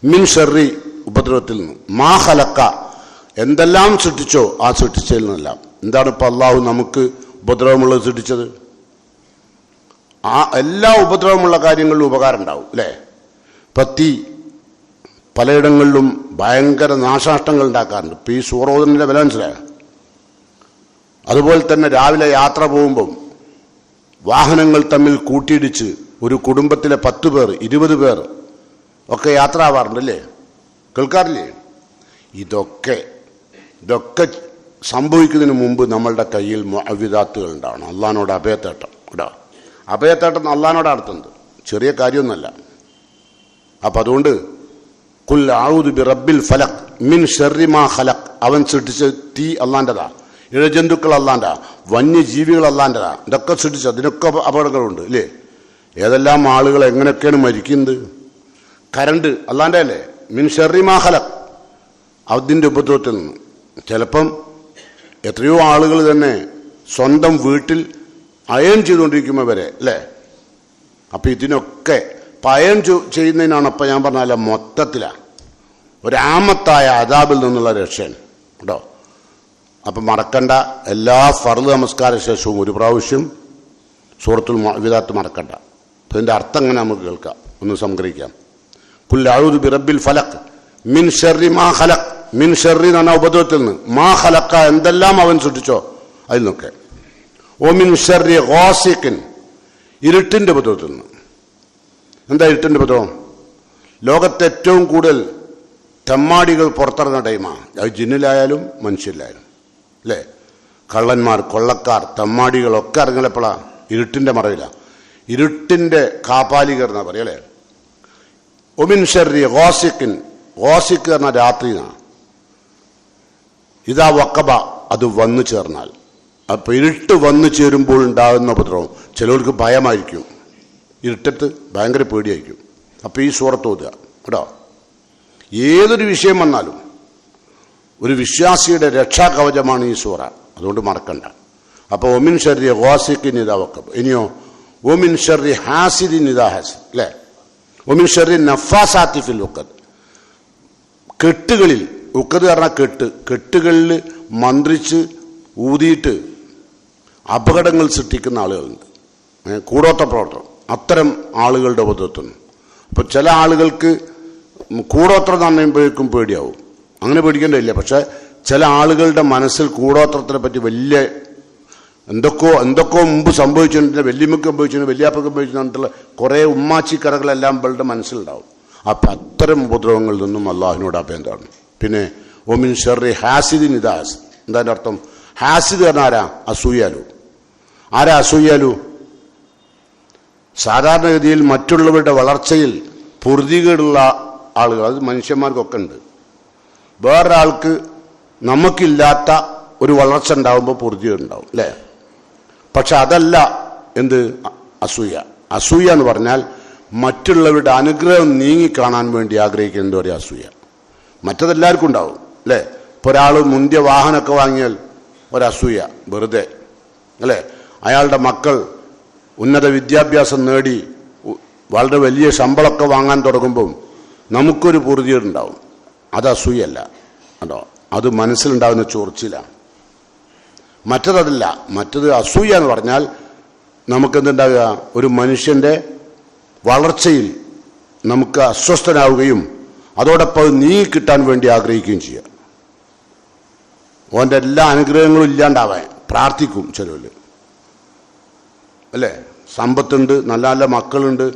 മിൻ ശർരി ഉപദ്രവത്തിൽ നിന്ന്, മാ ഖലഖ എന്തെല്ലാം സൃഷ്ടിച്ചോ ആ സൃഷ്ടിച്ചതിൽ നിന്നെല്ലാം. എന്താണ് ഇപ്പം അള്ളാഹു നമുക്ക് ഉപദ്രവമുള്ളത് സൃഷ്ടിച്ചത്? ആ എല്ലാ ഉപദ്രവമുള്ള കാര്യങ്ങളിലും ഉപകാരം ഉണ്ടാവും അല്ലേ. ഇപ്പം തീ പലയിടങ്ങളിലും ഭയങ്കര നാശനഷ്ടങ്ങൾ ഉണ്ടാക്കാറുണ്ട്. ഇപ്പം ഈ സൂറോദനിൻ്റെ വില മനസ്സിലായോ? അതുപോലെ തന്നെ രാവിലെ യാത്ര പോകുമ്പം വാഹനങ്ങൾ തമ്മിൽ കൂട്ടിയിടിച്ച് ഒരു കുടുംബത്തിലെ 10 പേർ 20 പേർ ഒക്കെ യാത്ര ആവാറുണ്ടല്ലേ, കേൾക്കാറില്ലേ? ഇതൊക്കെ സംഭവിക്കുന്നതിന് മുമ്പ് നമ്മളുടെ കയ്യിൽ മുഅവ്വിദാത്തുകൾ ഉണ്ടാവണം. അള്ളാഹിനോട് അഭയത്തേട്ടം കേട്ടോ. അഭയത്തേട്ടം അള്ളാഹിനോട് നടത്തുന്നത് ചെറിയ കാര്യമൊന്നുമല്ല. അപ്പം അതുകൊണ്ട് ഖുൽ അഊദു ബിറബ്ബിൽ ഫലഖ് മിൻ ശർരി മാ ഖലഖ്, അവൻ സൃഷ്ടിച്ച തീ അള്ളാൻ്റെതാ, ഇഴജന്തുക്കൾ അള്ളാൻ്റെ, വന്യജീവികൾ അള്ളാൻ്റെതാ. ഇതൊക്കെ സൃഷ്ടിച്ചു, അതിനൊക്കെ അപകടങ്ങളുണ്ട് ഇല്ലേ. ഏതെല്ലാം ആളുകൾ എങ്ങനെയൊക്കെയാണ് മരിക്കുന്നത്. കരണ്ട് അള്ളാൻ്റെ അല്ലേ. മിൻ ശർരി മാ ഖലഖ്, അതിൻ്റെ ഉപദ്രവത്തിൽ നിന്ന്. ചിലപ്പം എത്രയോ ആളുകൾ തന്നെ സ്വന്തം വീട്ടിൽ അയൺ ചെയ്തുകൊണ്ടിരിക്കുമ്പോൾ വരെ അല്ലേ. അപ്പം ഇതിനൊക്കെ അയൺ ചെയ്യുന്നതിനാണ് അപ്പം ഞാൻ പറഞ്ഞാൽ മൊത്തത്തിലാണ് ഒരാമത്തായ അദാബിൽ നിന്നുള്ള രക്ഷയാണ് കേട്ടോ. അപ്പം മറക്കണ്ട, എല്ലാ ഫർള് നമസ്കാര ശേഷവും 1 പ്രാവശ്യം സൂറത്തുൽ മുഅവ്വിദാത്ത് മറക്കണ്ട. അപ്പം ഇതിൻ്റെ അർത്ഥം എങ്ങനെ നമുക്ക് കേൾക്കാം, ഒന്ന് സംഗ്രഹിക്കാം. ഖുൽ അഊദു ബിറബ്ബിൽ ഫലഖ് മിൻ ശർരി മാ ഖലഖ്, മിൻ ശർരി എന്ന് പറഞ്ഞാൽ ഉപദ്രവത്തിൽ നിന്ന്, മാ ഖലഖ എന്തെല്ലാം അവൻ സൃഷ്ടിച്ചോ അതിൽ നിന്നൊക്കെ. ഓ മിൻ ശർരി ഗാസിഖിൻ, ഇരുട്ടിൻ്റെ ഉപദ്രവത്തിൽ നിന്ന്. എന്താ ഇരുട്ടിൻ്റെ ഉപദ്രവം? ലോകത്തെ ഏറ്റവും കൂടുതൽ തെമ്മാടികൾ പുറത്തിറങ്ങുന്ന ടൈമാണ്. അത് ജിന്നിലായാലും മനുഷ്യരിലായാലും അല്ലേ. കള്ളന്മാർ, കൊള്ളക്കാർ, തെമ്മാടികളൊക്കെ ഇറങ്ങലപ്പോഴാണ് ഇരുട്ടിൻ്റെ മറവിലാണ്. ഇരുട്ടിൻ്റെ കാപാലികർ എന്നാ പറയല്ലേ. ഒമിൻ ശർരി ഗാസിഖിൻ, ഗാസിഖ് പറഞ്ഞ രാത്രി എന്നാണ്. ഇതാ വക്കബ, അത് വന്നു ചേർന്നാൽ. അപ്പം ഇരുട്ട് വന്നു ചേരുമ്പോൾ ഉണ്ടാകുന്ന ഉപദ്രവം ചിലർക്ക് ഭയമായിരിക്കും, ഇരുട്ടത്ത് ഭയങ്കര പേടിയായിരിക്കും. അപ്പം ഈ സൂറത്ത് ഓതുക കേട്ടോ. ഏതൊരു വിഷയം വന്നാലും ഒരു വിശ്വാസിയുടെ രക്ഷാകവചമാണ് ഈ സൂറ, അതുകൊണ്ട് മറക്കണ്ട. അപ്പോൾ ഒമിൻ ശർരി ഗാസിഖിൻ ഇതാ വക്കബ്. ഇനിയോ ഒമിൻ ശർരി ഹാസിദിൻ ഇതാ ഹാസിദ് അല്ലേ. ഒമിൻ ശർരി നഫാസാത്തി ഫിൽ ഉഖദ്, കെട്ടുകളിൽ, ഉഖദ് പറഞ്ഞാൽ കെട്ടുകളിൽ മന്ത്രിച്ച് ഊതിയിട്ട് അപകടങ്ങൾ സൃഷ്ടിക്കുന്ന ആളുകളുണ്ട്, കൂടോത്ത പ്രവർത്തനം. അത്തരം ആളുകളുടെ ഉപദ്രവത്തിന്. അപ്പോൾ ചില ആളുകൾക്ക് കൂടോത്രം എന്ന് പറയുമ്പോഴേക്കും പേടിയാവും. അങ്ങനെ പേടിക്കേണ്ടതില്ല. പക്ഷെ ചില ആളുകളുടെ മനസ്സിൽ കൂടോത്രത്തിനെ പറ്റി വലിയ എന്തൊക്കെയോ മുമ്പ് സംഭവിച്ചിട്ടുണ്ട്, വല്യമ്മക്ക് സംഭവിച്ചിട്ടുണ്ട്, വല്യാപ്പക്ക് സംഭവിച്ചിട്ടുള്ള കുറേ ഉമ്മാച്ചിക്കഥകളെല്ലാം ഇവളുടെ മനസ്സിലുണ്ടാവും. അപ്പം അത്തരം ഉപദ്രവങ്ങളിൽ നിന്നും അള്ളാഹുവിനോട് അഭയം തേടണം. പിന്നെ ഒമിൻ ഷർറി ഹാസിദിൻ ഇദാസ്. എന്താ അർത്ഥം? ഹാസിദ് പറഞ്ഞാൽ ആരാ? അസൂയാലു. ആരാ അസൂയാലു? സാധാരണഗതിയിൽ മറ്റുള്ളവരുടെ വളർച്ചയിൽ പൊറുതികേടുള്ള ആളുകൾ, അത് മനുഷ്യന്മാർക്കൊക്കെ ഉണ്ട്. വേറൊരാൾക്ക് നമുക്കില്ലാത്ത ഒരു വളർച്ച ഉണ്ടാകുമ്പോൾ പൊറുതികേടുണ്ടാവും, അല്ലേ? പക്ഷെ അതല്ല എന്ത് അസൂയ. അസൂയ എന്ന് പറഞ്ഞാൽ മറ്റുള്ളവരുടെ അനുഗ്രഹം നീങ്ങിക്കാണാൻ വേണ്ടി ആഗ്രഹിക്കുന്നത് ഒരു അസൂയ. മറ്റതെല്ലാവർക്കും ഉണ്ടാവും, അല്ലേ? ഇപ്പോൾ ഒരാൾ മുന്തിയ വാഹനമൊക്കെ വാങ്ങിയാൽ ഒരസൂയ വെറുതെ, അല്ലേ? അയാളുടെ മക്കൾ ഉന്നത വിദ്യാഭ്യാസം നേടി വളരെ വലിയ ശമ്പളമൊക്കെ വാങ്ങാൻ തുടങ്ങുമ്പം നമുക്കൊരു പൊറുതിയുണ്ടാവും. അത് അസൂയല്ല കേട്ടോ, അത് മനസ്സിലുണ്ടാകുന്ന ചൊറിച്ചിലാണ്. മറ്റതല്ല. മറ്റത് അസൂയ എന്ന് പറഞ്ഞാൽ നമുക്കെന്തുണ്ടാകുക? ഒരു മനുഷ്യൻ്റെ വളർച്ചയിൽ നമുക്ക് അസ്വസ്ഥനാവുകയും അതോടൊപ്പം അത് നീങ്ങിക്കിട്ടാൻ വേണ്ടി ആഗ്രഹിക്കുകയും ചെയ്യുക. ഓൻ്റെ എല്ലാ അനുഗ്രഹങ്ങളും ഇല്ലാണ്ടാവാൻ പ്രാർത്ഥിക്കും ചിലവർ, അല്ലേ? സമ്പത്തുണ്ട്, നല്ല നല്ല മക്കളുണ്ട്,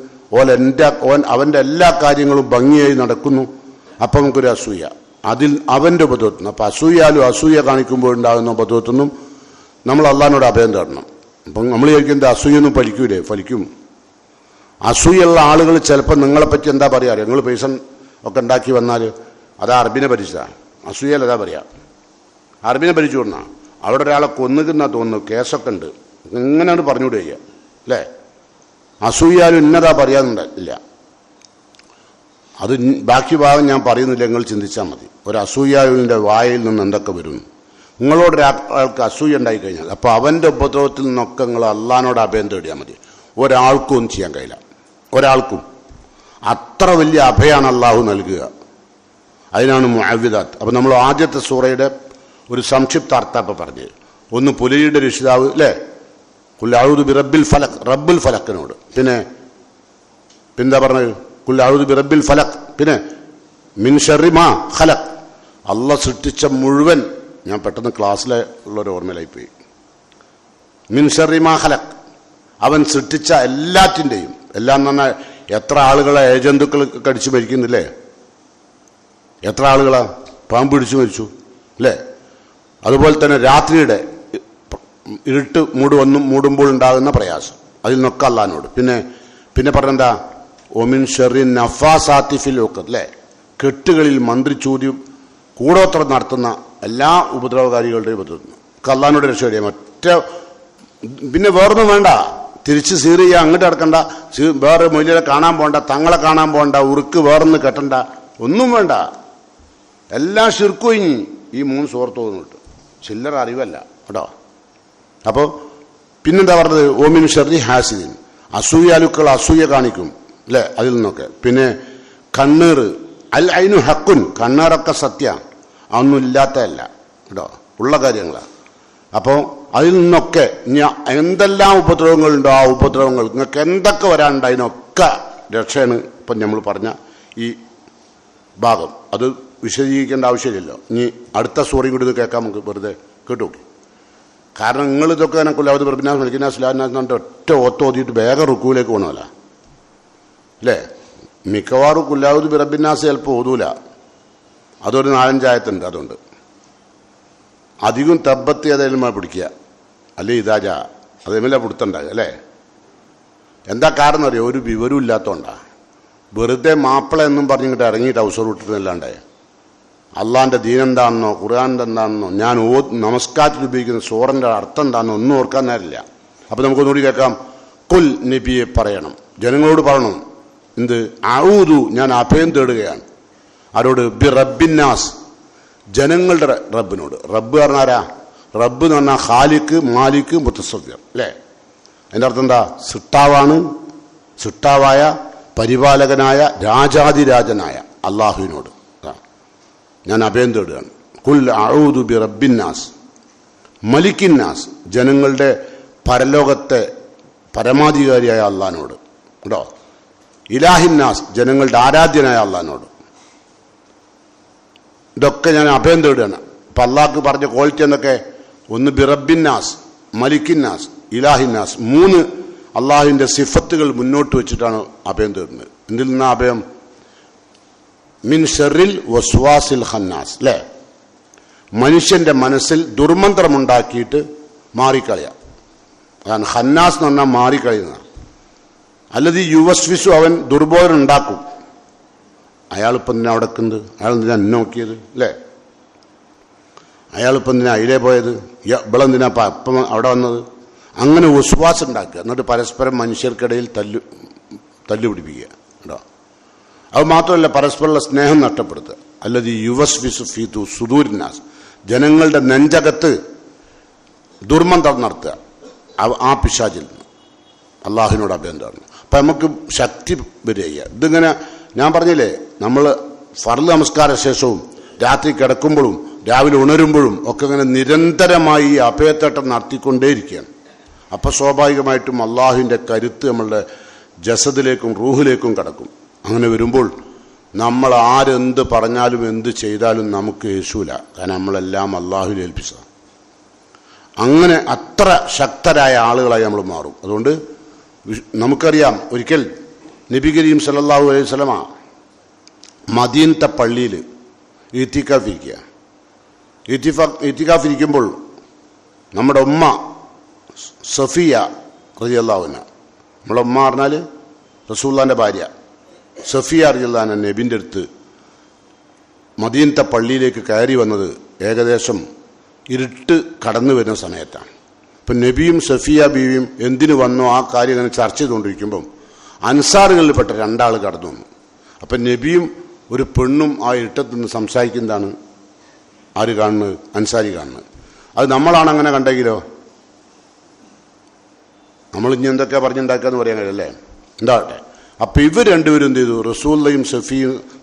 അവൻ്റെ എല്ലാ കാര്യങ്ങളും ഭംഗിയായി നടക്കുന്നു. അപ്പം നമുക്കൊരു അസൂയ, അതിൽ അവൻ്റെ ഉപദ്രവത്തുനിന്ന്. അപ്പം അസൂയ കാണിക്കുമ്പോൾ ഉണ്ടാകുന്ന ഉപദ്രവത്തുനിന്നും നമ്മൾ അള്ളാഹിനോട് അഭയം തേടണം. അപ്പം നമ്മൾ ചോദിക്കുന്നത് അസൂയൊന്നും ഫലിക്കൂലേ? ഫലിക്കും. അസൂയുള്ള ആളുകൾ ചിലപ്പോൾ നിങ്ങളെപ്പറ്റി എന്താ പറയുക? നിങ്ങൾ പൈസ ഒക്കെ ഉണ്ടാക്കി വന്നാൽ അതാ അറബിനെ ഭരിച്ചതാണ്. അസൂയല്ല അതാ പറയുക, അറബിനെ ഭരിച്ചു കൊണ്ടാണ്. അവിടെ ഒരാളെ കൊന്നുകുന്നാ തോന്നുന്നു, കേസൊക്കെ ഉണ്ട്. ഇങ്ങനെയാണ് പറഞ്ഞുകൂടെ ചെയ്യുക, അല്ലേ? അസൂയാലും ഇന്നതാ പറയാനില്ല. അത് ബാക്കി ഭാഗം ഞാൻ പറയുന്നില്ല, നിങ്ങൾ ചിന്തിച്ചാൽ മതി. ഒരു അസൂയാവിൻ്റെ വായിൽ നിന്ന് എന്തൊക്കെ വരുന്നു. നിങ്ങളോടൊരാൾക്ക് അസൂയ ഉണ്ടായിക്കഴിഞ്ഞാൽ അപ്പോൾ അവൻ്റെ ഉപദ്രവത്തിൽ നിന്നൊക്കെ നിങ്ങൾ അള്ളാഹിനോട് അഭയം തേടിയാൽ മതി. ഒരാൾക്കും ഒന്നും ചെയ്യാൻ കഴിയില്ല, ഒരാൾക്കും. അത്ര വലിയ അഭയമാണ് അള്ളാഹു നൽകുക. അതിനാണ് മുഅവ്വിദാത്ത്. അപ്പം നമ്മൾ ആദ്യത്തെ സൂറയുടെ ഒരു സംക്ഷിപ്ത അർത്ഥം പറഞ്ഞത്. ഒന്ന് പുലരിയുടെ രക്ഷിതാവ്, അല്ലേ? ഖുൽ അഊദു ബിറബ്ബിൽ ഫലക്, റബ്ബുൽ ഫലക്കിനോട്. പിന്നെ എന്താ പറഞ്ഞത്? ഖുൽ അഊദു ബിറബ്ബിൽ ഫലക്. പിന്നെ മിൻ ശർരി മാ ഖലഖ്, അള്ളാഹ് സൃഷ്ടിച്ച മുഴുവൻ. ഞാൻ പെട്ടെന്ന് ക്ലാസ്സിലെ ഉള്ളൊരു ഓർമ്മയിലായിപ്പോയി. മിൻ ശർരി മാ ഖലഖ്, അവൻ സൃഷ്ടിച്ച എല്ലാറ്റിൻ്റെയും. എല്ലാം എന്ന് പറഞ്ഞാൽ എത്ര ആളുകളെ ഏജന്തുക്കൾ കടിച്ചു മരിക്കുന്നില്ലേ? എത്ര ആളുകളാ പാമ്പ് പിടിച്ചു മരിച്ചു, അല്ലേ? അതുപോലെ തന്നെ രാത്രിയുടെ ഇരുട്ട് മൂടുമ്പോൾ ഉണ്ടാകുന്ന പ്രയാസം, അതിൽ നിന്നൊക്കെ അള്ളാഹിനോട്. പിന്നെ പറഞ്ഞെന്താ? ഒമിൻ ഷർരി നഫാസാത്തി ഫിൽ ഉഖദ്, അല്ലേ? കെട്ടുകളിൽ മന്ത്രിച്ചൂതി കൂടോത്രം നടത്തുന്ന എല്ലാ ഉപദ്രവകാരികളുടെയും ഉപദ്രവം അള്ളാഹിനോട് രക്ഷപ്പെടുക. പിന്നെ വേറൊന്നും വേണ്ട. തിരിച്ച് സീറിയ അങ്ങോട്ട് കിടക്കണ്ട, വേറെ മൊയ്ലിയെ കാണാൻ പോകണ്ട, തങ്ങളെ കാണാൻ പോകണ്ട, ഉറുക്ക് വേറൊന്ന് കെട്ടണ്ട, ഒന്നും വേണ്ട. എല്ലാം ശിർക്കൊഴിഞ്ഞ് ഈ 3 സൂറത്ത് തോന്നിട്ട് ചില്ലറ അറിവല്ല കേട്ടോ. അപ്പോൾ പിന്നെന്താ പറഞ്ഞത്? ഓമിൻ ഷർരി ഹാസിദിൻ, അസൂയാലുക്കൾ അസൂയ കാണിക്കും, അല്ലേ? അതിൽ നിന്നൊക്കെ. പിന്നെ കണ്ണീർ, അൽ ഐനു ഹക്കുൻ, കണ്ണീറൊക്കെ സത്യമാണ്, അതൊന്നും ഇല്ലാത്തതല്ല കേട്ടോ, ഉള്ള കാര്യങ്ങളാണ്. അപ്പോൾ അതിൽ നിന്നൊക്കെ എന്തെല്ലാം ഉപദ്രവങ്ങളുണ്ടോ ആ ഉപദ്രവങ്ങൾ നിങ്ങൾക്ക് എന്തൊക്കെ വരാനുണ്ട് അതിനൊക്കെ രക്ഷയാണ് ഇപ്പം നമ്മൾ പറഞ്ഞ ഈ ഭാഗം. അത് വിശദീകരിക്കേണ്ട ആവശ്യമില്ലല്ലോ. ഇനി അടുത്ത സൂറയും കൂടി ഇത് കേൾക്കാൻ നമുക്ക് വെറുതെ കേട്ടു. കാരണം നിങ്ങളിതൊക്കെ തന്നെ കുല്ലാവത് പ്രബിനാസ് മലിക്കിനാസ് ലാനാസ് എന്നിട്ട് ഒറ്റ ഓത്തോതിയിട്ട് വേഗം റുക്കൂലേക്ക് പോകണമല്ല, അല്ലേ? മിക്കവാറും കുല്ലാവത് ബിറബിനാസ് ചിലപ്പോൾ ഓതൂല. അതൊരു 4-5 ആയത്തുണ്ട്. അതുകൊണ്ട് അധികം തബ്ബത്തി അതേലും പിടിക്കുക, അല്ലേ ഇതാജ അതേമല്ല പിടുത്തുണ്ടാകുക, അല്ലേ? എന്താ കാരണം അറിയോ? ഒരു വിവരവും ഇല്ലാത്തതുകൊണ്ടാണ്. വെറുതെ മാപ്പിള എന്നും പറഞ്ഞിട്ട് ഇറങ്ങിയിട്ട് അവസരം വിട്ടിട്ടല്ലാണ്ടേ അള്ളാഹിൻ്റെ ദീനെന്താണെന്നോ ഖുർആൻ്റെ എന്താണെന്നോ ഞാൻ നമസ്കാരത്തിൽ ഉപയോഗിക്കുന്ന സൂറൻ്റെ അർത്ഥം എന്താണെന്നോ ഒന്നും ഓർക്കാൻ നേരില്ല. അപ്പം നമുക്കൊന്നുകൂടി കേൾക്കാം. കുൽ നബിയെ പറയണം, ജനങ്ങളോട് പറയണം. എന്ത്? ഔദു, ഞാൻ അഭയം തേടുകയാണ്. ആരോട്? ബി റബ്ബിന്നാസ്, ജനങ്ങളുടെ റബ്ബിനോട്. റബ്ബ് പറഞ്ഞാരാ? റബ്ബ് എന്ന് പറഞ്ഞാൽ ഖാലിക്ക്, മാലിക്ക്, മുത്തസവ്വിർ, അല്ലേ? അതിൻ്റെ അർത്ഥം എന്താ? സൃഷ്ടാവാണ്, സൃഷ്ടാവായ പരിപാലകനായ രാജാതിരാജനായ അള്ളാഹുവിനോട് ഞാൻ അഭയം തേടുകയാണ്. കുൽ അഊദു ബി റബ്ബിന്നാസ് മലിക്കിന്നാസ്, ജനങ്ങളുടെ പരലോകത്തെ പരമാധികാരിയായ അള്ളാഹിനോട് കേട്ടോ. ഇലാഹിന്നാസ്, ജനങ്ങളുടെ ആരാധ്യനായ അള്ളാഹിനോട്. ഇതൊക്കെ ഞാൻ അഭയം തേടുകയാണ്. അപ്പം അള്ളാഹ്ക്ക് പറഞ്ഞ ക്വാളിറ്റി എന്നൊക്കെ ഒന്ന് ബിറബിന്നാസ്, മലിക്കിന്നാസ്, ഇലാഹിന്നാസ്, 3 അള്ളാഹുവിൻ്റെ സിഫത്തുകൾ മുന്നോട്ട് വെച്ചിട്ടാണ് അഭയം തേടുന്നത്. എന്തിൽ നിന്നാ അഭയം? മിൻ ഷർറിൽ വസ്വാസിൽ ഖന്നാസ്, അല്ലേ? മനുഷ്യന്റെ മനസ്സിൽ ദുർമന്ത്രമുണ്ടാക്കിയിട്ട് മാറിക്കളയാം. അതാണ് ഖന്നാസ് എന്ന് പറഞ്ഞാൽ മാറിക്കളയുന്ന. അല്ലത് യുവസ്വിസു, അവൻ ദുർബോധനം ഉണ്ടാക്കും. അയാളിപ്പം എന്തിനാ അവിടെ നിൽക്കുന്നത്? അയാൾ എന്തിനാ എന്നെ നോക്കിയത്, അല്ലേ? അയാളിപ്പം എന്തിനാ അതിലേ പോയത്? ഇവളെന്തിനാ അപ്പം അവിടെ വന്നത്? അങ്ങനെ വിശ്വാസം ഉണ്ടാക്കുക. എന്നിട്ട് പരസ്പരം മനുഷ്യർക്കിടയിൽ തല്ലുപിടിപ്പിക്കുക കേട്ടോ. അത് മാത്രമല്ല, പരസ്പരമുള്ള സ്നേഹം നഷ്ടപ്പെടുത്തുക. അല്ലത് യുവസ്വിസു ഫീതു സുദൂരിനാസ്, ജനങ്ങളുടെ നെഞ്ചകത്ത് ദുർമന്ത്രം നടത്തുക. ആ പിശാചിൽ നിന്ന് അള്ളാഹുവിനോട് അഭയം തേടണം. അപ്പം നമുക്ക് ശക്തി വരിക. ഇതിങ്ങനെ ഞാൻ പറഞ്ഞില്ലേ, നമ്മൾ ഫർള് നമസ്കാര ശേഷവും രാത്രി കിടക്കുമ്പോഴും രാവിലെ ഉണരുമ്പോഴും ഒക്കെ ഇങ്ങനെ നിരന്തരമായി ഈ അഭയത്തേട്ടം നടത്തിക്കൊണ്ടേയിരിക്കുകയാണ്. അപ്പം സ്വാഭാവികമായിട്ടും അള്ളാഹുവിൻ്റെ കരുത്ത് നമ്മളുടെ ജസദിലേക്കും റൂഹിലേക്കും കടക്കും. അങ്ങനെ വരുമ്പോൾ നമ്മൾ ആരെന്ത് പറഞ്ഞാലും എന്ത് ചെയ്താലും നമുക്ക് യേശൂല. കാരണം നമ്മളെല്ലാം അള്ളാഹുവിൽ ഏൽപ്പിച്ചതാണ്. അങ്ങനെ അത്ര ശക്തരായ ആളുകളായി നമ്മൾ മാറും. അതുകൊണ്ട് നമുക്കറിയാം, ഒരിക്കൽ നബി കരീം സല്ലല്ലാഹു അലൈഹി വസല്ലമ മദീനത്തെ പള്ളിയിൽ ഈത്തിക്കാഫിരിക്കുമ്പോൾ നമ്മുടെ ഉമ്മ സഫിയ റളിയല്ലാഹു അൻഹ, നമ്മുടെ ഉമ്മ പറഞ്ഞാൽ റസൂലുള്ളാഹിന്റെ ഭാര്യ സഫിയ റളിയല്ലാഹു അൻഹ, നബിൻ്റെ അടുത്ത് മദീനത്തെ പള്ളിയിലേക്ക് കയറി വന്നത് ഏകദേശം ഇരുട്ട് കടന്നു വരുന്ന സമയത്താണ്. ഇപ്പം നബിയും സഫിയ ബീവിയും എന്തിനു വന്നോ ആ കാര്യം ഇങ്ങനെ ചർച്ച ചെയ്തുകൊണ്ടിരിക്കുമ്പം അൻസാറുകളിൽപ്പെട്ട 2 ആൾ കടന്നു വന്നു. അപ്പം നബിയും ഒരു പെണ്ണും ആ ഇരുട്ടത്ത് നിന്ന് സംസാരിക്കുന്നതാണ് ആര് കാണുന്നത്? അൻസാരി കാണുന്നത്. അത് നമ്മളാണ് അങ്ങനെ കണ്ടെങ്കിലോ? നമ്മൾ ഇനി എന്തൊക്കെ പറഞ്ഞുണ്ടാക്കാന്ന് പറയാൻ കഴിയല്ലേ? എന്താവട്ടെ. അപ്പം ഇവർ രണ്ടുപേരും എന്ത് ചെയ്തു? റസൂലയും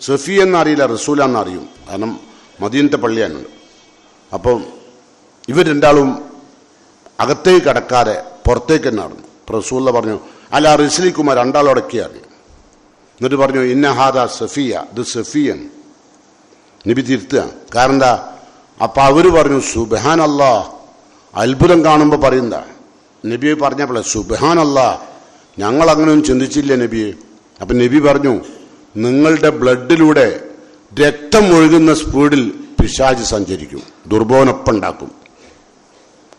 സഫിയ എന്നറിയില്ല, റസൂലാന്നറിയും. കാരണം മദീനത്തെ പള്ളിയാണ്. അപ്പം ഇവർ 2 ആളും അകത്തേക്ക് കടക്കാതെ പുറത്തേക്ക് തന്നെ നടന്നു. റസൂല പറഞ്ഞു, അല്ല റിസ്ലിക്കുമാർ 2 ആളും അടക്കി അറിയും. എന്നിട്ട് പറഞ്ഞു, ഇന്ന ഹാദ സഫിയ, ഇത് സഫിയൻ. നബി തിരുത്തുക. കാരണം എന്താ? അപ്പം അവർ പറഞ്ഞു, സുബ്ഹാനല്ലാഹ്. അത്ഭുതം കാണുമ്പോൾ പറയുന്നതാ. നബിയെ പറഞ്ഞപ്പോഴേ സുബ്ഹാനല്ലാഹ്, ഞങ്ങൾ അങ്ങനെയൊന്നും ചിന്തിച്ചില്ല നബിയെ. അപ്പം നബി പറഞ്ഞു, നിങ്ങളുടെ ബ്ലഡിലൂടെ രക്തം ഒഴുകുന്ന സ്പീഡിൽ പിശാച് സഞ്ചരിക്കും, ദുർബോധനൊപ്പം ഉണ്ടാക്കും.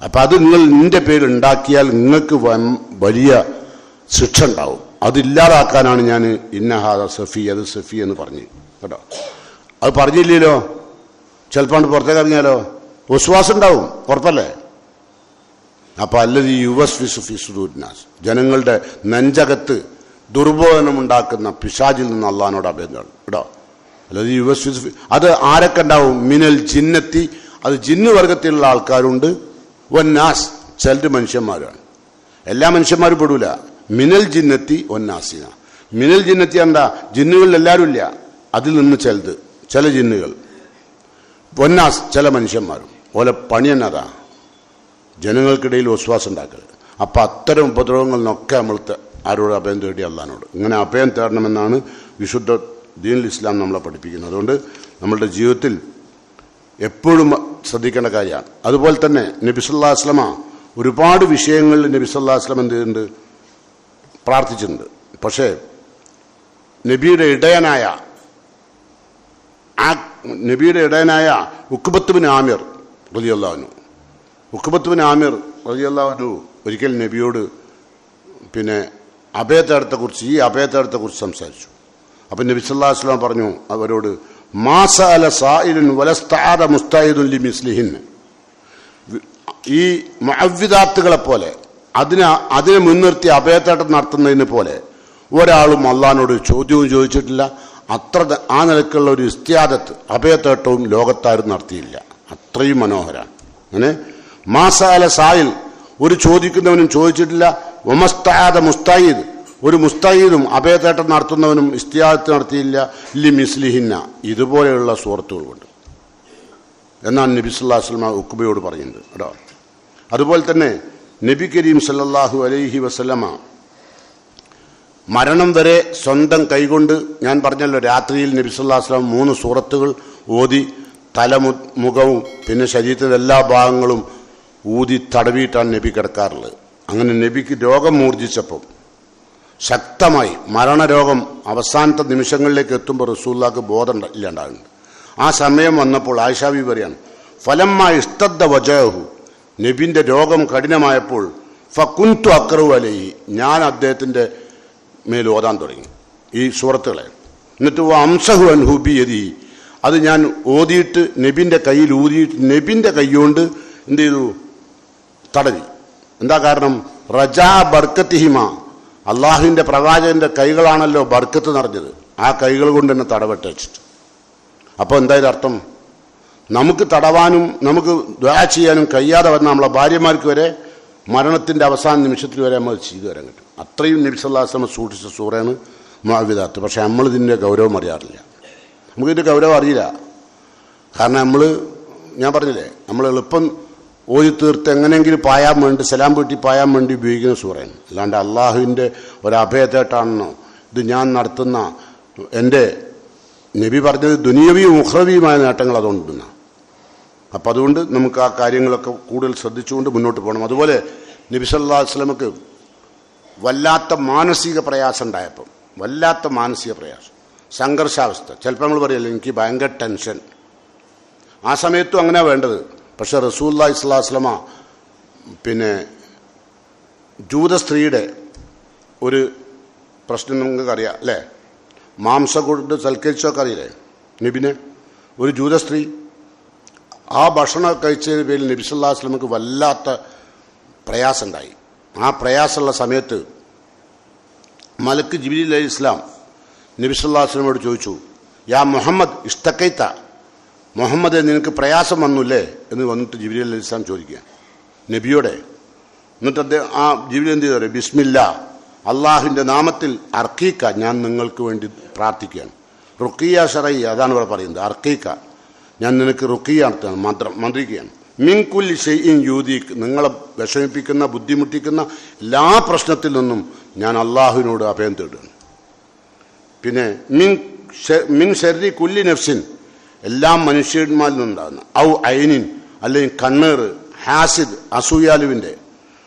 അപ്പം അത് നിങ്ങൾ നിന്റെ പേര് ഉണ്ടാക്കിയാൽ നിങ്ങൾക്ക് വലിയ ശിക്ഷ ഉണ്ടാവും. അതില്ലാതാക്കാനാണ് ഞാൻ ഇന്നഹാദ സഫി, അത് സഫി എന്ന് പറഞ്ഞു കേട്ടോ. അത് പറഞ്ഞില്ലല്ലോ, ചിലപ്പോൾ പുറത്തേക്ക് ഇറങ്ങിയാലോ വിശ്വാസം ഉണ്ടാവും, ഉറപ്പല്ലേ? അപ്പം അല്ലത് യുവസ്വിസു ഫി സുദൂരിനാസ്, ജനങ്ങളുടെ നെഞ്ചകത്ത് ദുർബോധനമുണ്ടാക്കുന്ന പിശാചിൽ നിന്ന് അള്ളാഹിനോട് അഭയം തേടണം കേട്ടോ. അല്ലാതെ യുവസ്വിസു അത് ആരൊക്കെ ഉണ്ടാവും? മിനൽ ജിന്നത്തി, അത് ജിന്നു വർഗത്തിലുള്ള ആൾക്കാരുണ്ട്. വന്നാസ്, ചിലർ മനുഷ്യന്മാരാണ്. എല്ലാ മനുഷ്യന്മാരും പെടൂല. മിനൽ ജിന്നത്തി വന്നാസിന. മിനൽ ജിന്നത്തി എന്താ? ജിന്നുകളിൽ എല്ലാവരും ഇല്ല, അതിൽ നിന്ന് ചില ജിന്നുകൾ. വന്നാസ്, ചില മനുഷ്യന്മാരും. ഓലെ പണി തന്നെ അതാ, ജനങ്ങൾക്കിടയിൽ വിശ്വാസം ഉണ്ടാക്കൽ. അപ്പം അത്തരം ഉപദ്രവങ്ങളിൽ നിന്നൊക്കെ നമ്മൾ ആരോട് അഭയം തേടി? അള്ളാഹിനോട്. ഇങ്ങനെ അഭയം തേടണമെന്നാണ് വിശുദ്ധ ദീനുൽ ഇസ്ലാം നമ്മളെ പഠിപ്പിക്കുന്നത്. അതുകൊണ്ട് നമ്മളുടെ ജീവിതത്തിൽ എപ്പോഴും ശ്രദ്ധിക്കേണ്ട കാര്യമാണ്. അതുപോലെ തന്നെ നബി സല്ലല്ലാഹു അലൈഹി വസല്ലമ ഒരുപാട് വിഷയങ്ങളിൽ നബി സല്ലല്ലാഹു അലൈഹി വസല്ലം എന്ത് ചെയ്തിട്ടുണ്ട്? പ്രാർത്ഥിച്ചിട്ടുണ്ട്. പക്ഷേ നബിയുടെ ഇടയനായ ഉഖ്ബത്ത് ബിൻ ആമിർ റളിയല്ലാഹു അൻഹു, റളിയല്ലാഹു അൻഹു ഒരിക്കൽ നബിയോട് ഈ അഭയത്തേടത്തെക്കുറിച്ച് സംസാരിച്ചു. അപ്പം നബി സല്ലല്ലാഹു അലൈഹി വസല്ലം പറഞ്ഞു അവരോട്, മാ സഅല സായിലുൻ വലസ്തആദ മുസ്തഈദുൻ ലിമിസ്ലിഹിൻ. ഈ മുഅവ്വിദാത്തുകളെ പോലെ അതിനെ മുൻനിർത്തി അഭയത്തേട്ടം നടത്തുന്നതിന് പോലെ ഒരാളും അള്ളാഹിനോട് ചോദ്യവും ചോദിച്ചിട്ടില്ല. ആ നിലക്കുള്ള ഒരു ഇസ്തിയാദത്ത്, അഭയത്തേട്ടവും ലോകത്താരും നടത്തിയില്ല. അത്രയും മനോഹരാണ്. അങ്ങനെ മാസാല സായിൽ, ഒരു ചോദിക്കുന്നവനും ചോദിച്ചിട്ടില്ല. വമസ്തആദ മുസ്തഈദ്, ഒരു മുസ്തഈദും അഭയത്തേട്ടം നടത്തുന്നവനും ഇസ്തിയാദത്ത് നടത്തിയില്ല. ലി മിസ്ലിഹിന്ന, ഇതുപോലെയുള്ള സൂറത്തുകൾ കൊണ്ട് എന്നാണ് നബി സല്ലല്ലാഹു അലൈഹി വസല്ലം ഉഖ്ബയോട് പറയുന്നത് കേട്ടോ. അതുപോലെ തന്നെ നബി കരീം സല്ലല്ലാഹു അലൈഹി വസല്ലമ മരണം വരെ സ്വന്തം കൈകൊണ്ട്, ഞാൻ പറഞ്ഞല്ലോ രാത്രിയിൽ നബി സല്ലല്ലാഹു അലൈഹി വസല്ലം 3 സൂറത്തുകൾ ഓതി മുഖവും പിന്നെ ശരീരത്തിൻ്റെ എല്ലാ ഭാഗങ്ങളും ഊതി തടവിയിട്ടാണ് നബി കിടക്കാറുള്ളത്. അങ്ങനെ നബിക്ക് രോഗം മൂർജിച്ചപ്പം ശക്തമായി മരണരോഗം അവസാനത്തെ നിമിഷങ്ങളിലേക്ക് എത്തുമ്പോൾ റസൂലുള്ളാഹിക്ക് ബോധം ഇല്ലാണ്ടാകുന്നുണ്ട്. ആ സമയം വന്നപ്പോൾ ആയിഷ ബീവി പറയാണ്, ഫലമ്മ ഇഷ്തദ്ദ വജഹു, നബിൻ്റെ രോഗം കഠിനമായപ്പോൾ ഫകുന്തു അഖ്റഉ അലൈഹി, ഞാൻ അദ്ദേഹത്തിൻ്റെ മേൽ ഓതാൻ തുടങ്ങി ഈ സൂറത്തുകളെ. എന്നിട്ട് അംസഹു അൻഹു ബിയദി, അത് ഞാൻ ഓതിയിട്ട് നബിൻ്റെ കയ്യിൽ ഊതിയിട്ട് നബിൻ്റെ കൈകൊണ്ട് എന്ത് ചെയ്തു, തടവി. എന്താ കാരണം? റജാ ബർക്കത്തിഹിമ, അള്ളാഹുവിൻ്റെ പ്രവാചകന്റെ കൈകളാണല്ലോ ബർക്കത്ത് നിറഞ്ഞത്, ആ കൈകൾ കൊണ്ട് തന്നെ തടവെട്ടിച്ചിട്ട്. അപ്പോൾ എന്തായാലും അർത്ഥം, നമുക്ക് തടവാനും നമുക്ക് ദുആ ചെയ്യാനും കഴിയാതെ വന്ന നമ്മളെ ഭാര്യമാർക്ക് വരെ മരണത്തിൻ്റെ അവസാന നിമിഷത്തിൽ വരെ നമ്മൾ ചെയ്തു വരാൻ കിട്ടും. അത്രയും നബി സല്ലല്ലാഹു അലൈഹി വസല്ലം സൂക്ഷിച്ച സൂറയാണ് മുഅവ്വിദാത്ത്. പക്ഷെ നമ്മളിതിൻ്റെ ഗൗരവം അറിയാറില്ല, നമുക്കിതിൻ്റെ ഗൗരവം അറിയില്ല. കാരണം ഞാൻ പറഞ്ഞില്ലേ, നമ്മൾ എളുപ്പം ഓതി തീർത്ത് എങ്ങനെയെങ്കിലും പായാൻ വേണ്ടി, സലാം വീട്ടി പായാൻ വേണ്ടി ഉപയോഗിക്കുന്ന സൂറയാണ്. അല്ലാണ്ട് അള്ളാഹുവിൻ്റെ ഒരഭയത്തേട്ടാണെന്നോ ഇത് ഞാൻ നടത്തുന്ന എൻ്റെ നബി പറഞ്ഞത് ദുനിയവിയും ഉഖ്റവിയുമായ നേട്ടങ്ങൾ അതുകൊണ്ടെന്ന. അപ്പം അതുകൊണ്ട് നമുക്ക് ആ കാര്യങ്ങളൊക്കെ കൂടുതൽ ശ്രദ്ധിച്ചുകൊണ്ട് മുന്നോട്ട് പോകണം. അതുപോലെ നബി സല്ലല്ലാഹു അലൈഹി വസല്ലമക്ക് വല്ലാത്ത മാനസിക പ്രയാസം ഉണ്ടായപ്പം, വല്ലാത്ത മാനസിക പ്രയാസം, സംഘർഷാവസ്ഥ. ചിലപ്പോൾ നമ്മൾ പറയല്ലോ എനിക്ക് ഭയങ്കര ടെൻഷൻ, ആ സമയത്തും അങ്ങനെ വേണ്ടത്. പക്ഷെ റസൂലുള്ളാഹി സ്വല്ലല്ലാഹു അലൈഹി വസല്ലമ പിന്നെ ജൂത സ്ത്രീയുടെ ഒരു പ്രശ്നം നിങ്ങൾക്ക് അറിയാം അല്ലേ, മാംസം കൊണ്ട് സൽക്കരിച്ചൊക്കെ അറിയില്ലേ നബിനെ, ഒരു ജൂത സ്ത്രീ ആ ഭക്ഷണം കഴിച്ചതിന് പേരിൽ നബി സല്ലല്ലാഹു അലൈഹി വസല്ലമക്ക് വല്ലാത്ത പ്രയാസമുണ്ടായി. ആ പ്രയാസമുള്ള സമയത്ത് മലക്ക് ജിബ്രീൽ അലൈഹിസ്സലാം നബി സല്ലല്ലാഹു അലൈഹി വസല്ലമയോട് ചോദിച്ചു, യാ മുഹമ്മദ് ഇഷ്തഖൈത, മുഹമ്മദ് നിനക്ക് പ്രയാസം വന്നില്ലേ എന്ന് വന്നിട്ട് ജിബ്രീൽ അലൈഹിസ്സലാം ചോദിക്കുക നബിയോടെ. എന്നിട്ട് അദ്ദേഹം ആ ജിബ്രീൽ എന്ത് ചെയ്തു, ബിസ്മില്ലാ, അള്ളാഹുവിൻ്റെ നാമത്തിൽ അർക്കീക്ക, ഞാൻ നിങ്ങൾക്ക് വേണ്ടി പ്രാർത്ഥിക്കുകയാണ്. റുക്കിയ ശറഈ, അതാണ് ഇവിടെ പറയുന്നത്. അർക്കീക്ക, ഞാൻ നിനക്ക് റുക്കിയ നടത്തുകയാണ്, മന്ത്രിക്കുകയാണ്. മിൻ കുല്ലി ഷൈഇൻ യൂദീക്, നിങ്ങളെ വിഷമിപ്പിക്കുന്ന ബുദ്ധിമുട്ടിക്കുന്ന എല്ലാ പ്രശ്നത്തിൽ നിന്നും ഞാൻ അള്ളാഹുവിനോട് അഭയം തേടുകയാണ്. പിന്നെ മിൻ ശർരി കുല്ലി നഫ്സിൻ, എല്ലാ മനുഷ്യന്മാരിൽ നിന്നുണ്ടാകുന്ന, ഔ ഐനിൻ, അല്ലെങ്കിൽ കണ്ണേറ്, ഹാസിദ്, അസൂയാലുവിൻ്റെ,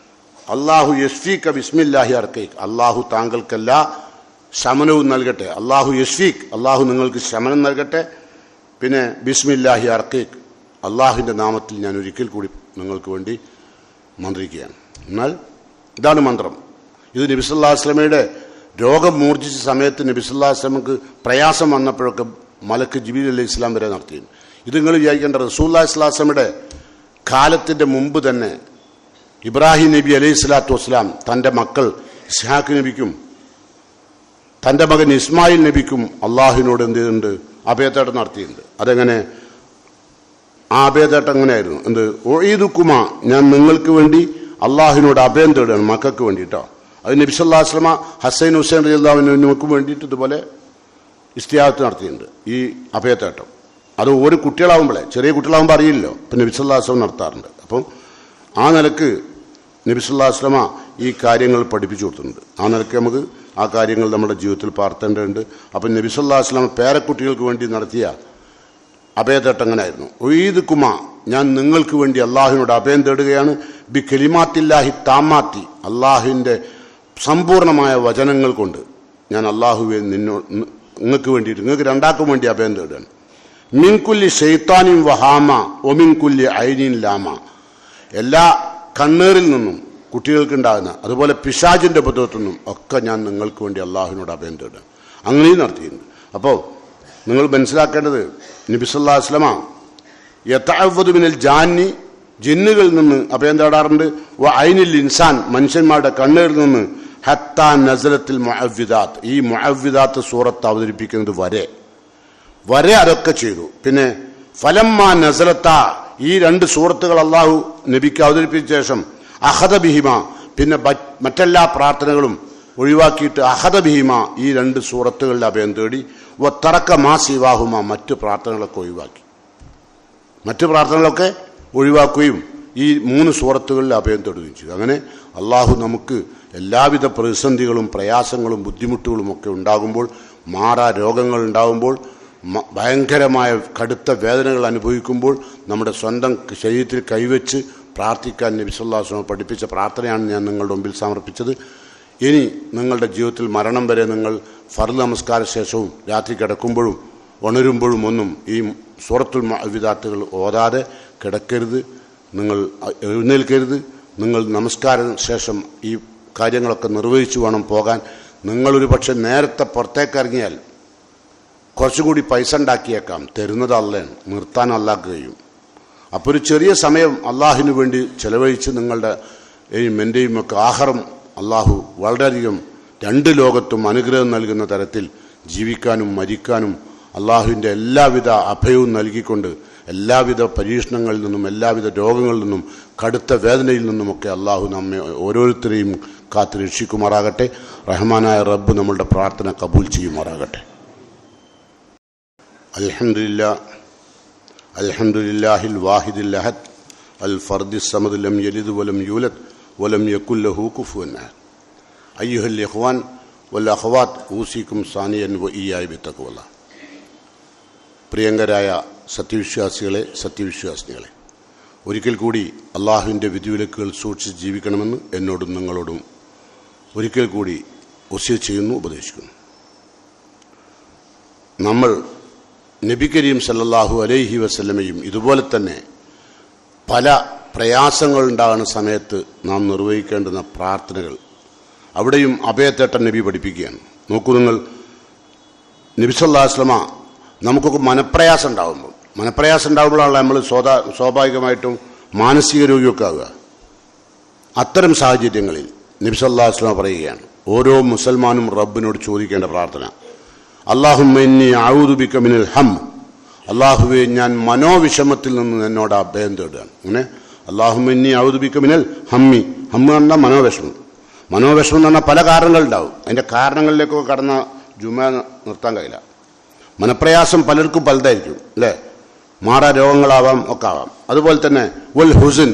അള്ളാഹു യസ്ഫീക ബിസ്മില്ലാഹി അർക്കൈക്, അള്ളാഹു താങ്കൾക്കെല്ലാ ശമനവും നൽകട്ടെ. അള്ളാഹു യസ്ഫീക്, അള്ളാഹു നിങ്ങൾക്ക് ശമനം നൽകട്ടെ. പിന്നെ ബിസ്മില്ലാഹി അർക്കൈക്, അള്ളാഹുവിൻ്റെ നാമത്തിൽ ഞാൻ ഒരിക്കൽ കൂടി നിങ്ങൾക്ക് വേണ്ടി മന്ത്രിക്കുകയാണ്. എന്നാൽ ഇതാണ് മന്ത്രം. ഇത് നബി സല്ലല്ലാഹു അലൈഹി വസല്ലമയുടെ രോഗം മൂർജിച്ച സമയത്ത് നബി സല്ലല്ലാഹു അലൈഹി വസല്ലമക്ക് പ്രയാസം വന്നപ്പോഴൊക്കെ മലക്ക് ജിബ്രീൽ അലൈഹിസ്സലാം വരെ നടത്തിയിരുന്നു. ഇത് നിങ്ങൾ വിചാരിക്കേണ്ട, റസൂലുള്ളാഹി സ്വല്ലല്ലാഹു അലൈഹി വസല്ലമയുടെ കാലത്തിൻ്റെ മുമ്പ് തന്നെ ഇബ്രാഹിം നബി അലൈഹി സ്വലാത്തു വസ്സലാം തൻ്റെ മക്കൾ ഇസ്ഹാഖ് നബിക്കും തൻ്റെ മകൻ ഇസ്മായിൽ നബിക്കും അള്ളാഹുവിനോട് എന്ത് ചെയ്തിട്ടുണ്ട്, അഭയത്തേട്ടം നടത്തിയിട്ടുണ്ട്. അതെങ്ങനെ ആ അഭയത്തേട്ടം എങ്ങനെയായിരുന്നു? എന്ത് ഒഈദുക്കുമ, ഞാൻ നിങ്ങൾക്ക് വേണ്ടി അള്ളാഹുവിനോട് അഭയം തേടുകയാണ്, മക്കൾക്ക് വേണ്ടിയിട്ടോ. അത് നബി സല്ലല്ലാഹു അലൈഹി വസല്ലമ ഹസൈൻ ഹുസൈൻ റളിയല്ലാഹു അൻഹുവിനും വേണ്ടിയിട്ട് ഇതുപോലെ ഇസ്തിയാഹത്ത് നടത്തിയിട്ടുണ്ട് ഈ അഭയത്തേട്ടം. അത് ഒരു കുട്ടികളാവുമ്പോഴേ, ചെറിയ കുട്ടികളാവുമ്പോൾ അറിയില്ലല്ലോ, അപ്പം നബി സല്ലല്ലാഹു അലൈഹി വസല്ലം നടത്താറുണ്ട്. അപ്പം ആ നിലക്ക് നബി സല്ലല്ലാഹു അലൈഹി വസല്ലമ ഈ കാര്യങ്ങൾ പഠിപ്പിച്ചു കൊടുത്തിട്ടുണ്ട്. ആ നിലക്ക് നമുക്ക് ആ കാര്യങ്ങൾ നമ്മുടെ ജീവിതത്തിൽ പാർത്തേണ്ടതുണ്ട്. അപ്പം നബി സല്ലല്ലാഹു അലൈഹി വസല്ലമ പേരക്കുട്ടികൾക്ക് വേണ്ടി നടത്തിയ അഭയത്തേട്ടം എങ്ങനെയായിരുന്നു? ഒഈദുക്കുമ, ഞാൻ നിങ്ങൾക്ക് വേണ്ടി അള്ളാഹുവിനോട് അഭയം തേടുകയാണ്. ബി കലിമാത്തില്ലാഹി താമാത്തി, അള്ളാഹുവിൻ്റെ സമ്പൂർണമായ വചനങ്ങൾ കൊണ്ട് ഞാൻ അള്ളാഹുവെ നിങ്ങൾക്ക് വേണ്ടിയിട്ട്, നിങ്ങൾക്ക് രണ്ടാക്കും വേണ്ടി അഭയം തേടുകയാണ്. മിൻകുല്ലി ഷെയ്ത്താനിൻ വഹാമ ഒമിൻകുല്ലി ഐനിൻ ലാമ, എല്ലാ കണ്ണേറിൽ നിന്നും കുട്ടികൾക്കുണ്ടാകുന്ന, അതുപോലെ പിശാചിൻ്റെ ഉപദ്രവത്തിൽ നിന്നും ഒക്കെ ഞാൻ നിങ്ങൾക്ക് വേണ്ടി അള്ളാഹുവിനോട് അഭയം തേടുകയാണ്. അങ്ങനെയും നടത്തിയിട്ടുണ്ട്. അപ്പോൾ നിങ്ങൾ മനസ്സിലാക്കേണ്ടത്, നബി സല്ലല്ലാഹു അലൈഹി വസല്ലമ യതഅവ്വദു മിനൽ ജാന്നി, ജിന്നുകളിൽ നിന്ന് അഭയം തേടാറുണ്ട്. വ ഐനിൽ ഇൻസാൻ, മനുഷ്യന്മാരുടെ കണ്ണേറിൽ നിന്ന്. ഹത്താ നസലത്തിൽ മുഅവ്വിദാത്ത്, ഈ മുഅവ്വിദാത്ത് സൂറത്ത് അവതരിപ്പിക്കുന്നത് വരെ അതൊക്കെ ചെയ്തു. പിന്നെ ഫലമ്മാ നസലത്ത, ഈ രണ്ട് സൂറത്തുകൾ അള്ളാഹു നബിക്ക് അവതരിപ്പിച്ച ശേഷം അഹദ ബിഹിമ, പിന്നെ മറ്റെല്ലാ പ്രാർത്ഥനകളും ഒഴിവാക്കിയിട്ട് അഹദ ബിഹിമ, ഈ രണ്ട് സൂറത്തുകളുടെ അഭയം തേടി. വത്തറക്ക മാ സിവാഹുമ, മറ്റ് പ്രാർത്ഥനകളൊക്കെ ഒഴിവാക്കുകയും ഈ മൂന്ന് സൂറത്തുകളിൽ അഭയം തേടുകയും ചെയ്തു. അങ്ങനെ അള്ളാഹു നമുക്ക് എല്ലാവിധ പ്രതിസന്ധികളും പ്രയാസങ്ങളും ബുദ്ധിമുട്ടുകളും ഒക്കെ ഉണ്ടാകുമ്പോൾ, മാറാ രോഗങ്ങൾ ഉണ്ടാകുമ്പോൾ ഭയങ്കരമായ കടുത്ത വേദനകൾ അനുഭവിക്കുമ്പോൾ നമ്മുടെ സ്വന്തം ശരീരത്തിൽ കൈവച്ച് പ്രാർത്ഥിക്കാൻ നബി സല്ലല്ലാഹു അലൈഹി വസല്ലം പഠിപ്പിച്ച പ്രാർത്ഥനയാണ് ഞാൻ നിങ്ങളുടെ മുമ്പിൽ സമർപ്പിച്ചത്. ഇനി നിങ്ങളുടെ ജീവിതത്തിൽ മരണം വരെ നിങ്ങൾ ഫർദ് നമസ്കാര ശേഷവും രാത്രി കിടക്കുമ്പോഴും ഉണരുമ്പോഴും ഒന്നും ഈ സൂറത്തുൽ മുഅവ്വിദാത്തുകൾ ഓതാതെ കിടക്കരുത്, നിങ്ങൾ എഴുന്നേൽക്കരുത്. നിങ്ങൾ നമസ്കാര ശേഷം ഈ കാര്യങ്ങളൊക്കെ നിർവഹിച്ചു വേണം പോകാൻ. നിങ്ങളൊരു പക്ഷെ നേരത്തെ പുറത്തേക്ക് ഇറങ്ങിയാൽ കുറച്ചുകൂടി പൈസ ഉണ്ടാക്കിയേക്കാം, തരുന്നത് അള്ളയാണ്, നിർത്താൻ അല്ലാഹ്ക്ക് കഴിയും. അപ്പോൾ ഒരു ചെറിയ സമയം അള്ളാഹുവിന് വേണ്ടി ചെലവഴിച്ച് നിങ്ങളുടെ എൻ്റെയും ഒക്കെ ആഹാരം അള്ളാഹു വളരെയധികം രണ്ട് ലോകത്തും അനുഗ്രഹം നൽകുന്ന തരത്തിൽ ജീവിക്കാനും മരിക്കാനും അള്ളാഹുവിൻ്റെ എല്ലാവിധ അഭയവും നൽകിക്കൊണ്ട് എല്ലാവിധ പരീക്ഷണങ്ങളിൽ നിന്നും എല്ലാവിധ രോഗങ്ങളിൽ നിന്നും കടുത്ത വേദനയിൽ നിന്നുമൊക്കെ അള്ളാഹു നമ്മെ ഓരോരുത്തരെയും കാത്ത് രക്ഷിക്കുമാറാകട്ടെ. റഹ്മാനായ റബ്ബ് നമ്മളുടെ പ്രാർത്ഥന കബൂൽ ചെയ്യുമാറാകട്ടെ. അൽഹംദുലില്ലാഹിൽ വാഹിദിൽ അഹദ് അൽ ഫർദിസ് സമദ് ലം യലിദ് വലം യൂലദ് വലം യകുൽ ലഹു കുഫുവൻ അഹദ്. അയ്യുഹൽ ഇഖ്വാൻ വൽ അഖവാത്ത് ഊസിക്കും സാനിയൻ വ ഇയ്യായ ബിത്തഖ്വല്ലാഹ്. പ്രിയങ്കരായ സത്യവിശ്വാസികളെ, സത്യവിശ്വാസിനികളെ, ഒരിക്കൽ കൂടി അള്ളാഹുവിൻ്റെ വിധിവിലക്കുകൾ സൂക്ഷിച്ച് ജീവിക്കണമെന്ന് എന്നോടും നിങ്ങളോടും ഒരിക്കൽ കൂടി വസിയത്ത് ചെയ്യുന്നു, ഉപദേശിക്കുന്നു. നമ്മൾ നബി കരീം സല്ലല്ലാഹു അലൈഹി വസല്ലമയും ഇതുപോലെ തന്നെ പല പ്രയാസങ്ങളുണ്ടാകുന്ന സമയത്ത് നാം നിർവഹിക്കേണ്ടുന്ന പ്രാർത്ഥനകൾ അവിടെയും അഭയത്തേട്ടൻ നബി പഠിപ്പിക്കുകയാണ്. നോക്കൂ, നിങ്ങൾ നബി സല്ലല്ലാഹു അലൈഹി വസല്ലമ നമുക്കൊക്കെ മനപ്രയാസം ഉണ്ടാകുമ്പോഴാണ് നമ്മൾ സ്വാഭാവികമായിട്ടും മാനസിക രോഗിയൊക്കെ ആവുക. അത്തരം സാഹചര്യങ്ങളിൽ നബി സല്ലല്ലാഹു അലൈഹി വസല്ലം പറയുകയാണ്, ഓരോ മുസൽമാനും റബ്ബിനോട് ചോദിക്കേണ്ട പ്രാർത്ഥന, അല്ലാഹുമ്മ ഇന്നി അഊദു ബിക മിനൽ ഹം, അല്ലാഹുവേ ഞാൻ മനോവിഷമത്തിൽ നിന്ന് എന്നോട് അഭയം തേടുകയാണ്. അങ്ങനെ അല്ലാഹുമ്മ ഇന്നി അഊദു ബിക മിനൽ ഹമ്മി, ഹമ്മ് പറഞ്ഞാൽ മനോവിഷമം എന്ന് പറഞ്ഞാൽ പല കാരണങ്ങളുണ്ടാവും. അതിൻ്റെ കാരണങ്ങളിലേക്കൊക്കെ കടന്ന ജുമ നിർത്താൻ കഴിയില്ല. മനപ്രയാസം പലർക്കും പലതായിരിക്കും അല്ലേ, മാറാ രോഗങ്ങളാവാം, ഒക്കെ ആവാം. അതുപോലെ തന്നെ വൽ ഹുസൻ,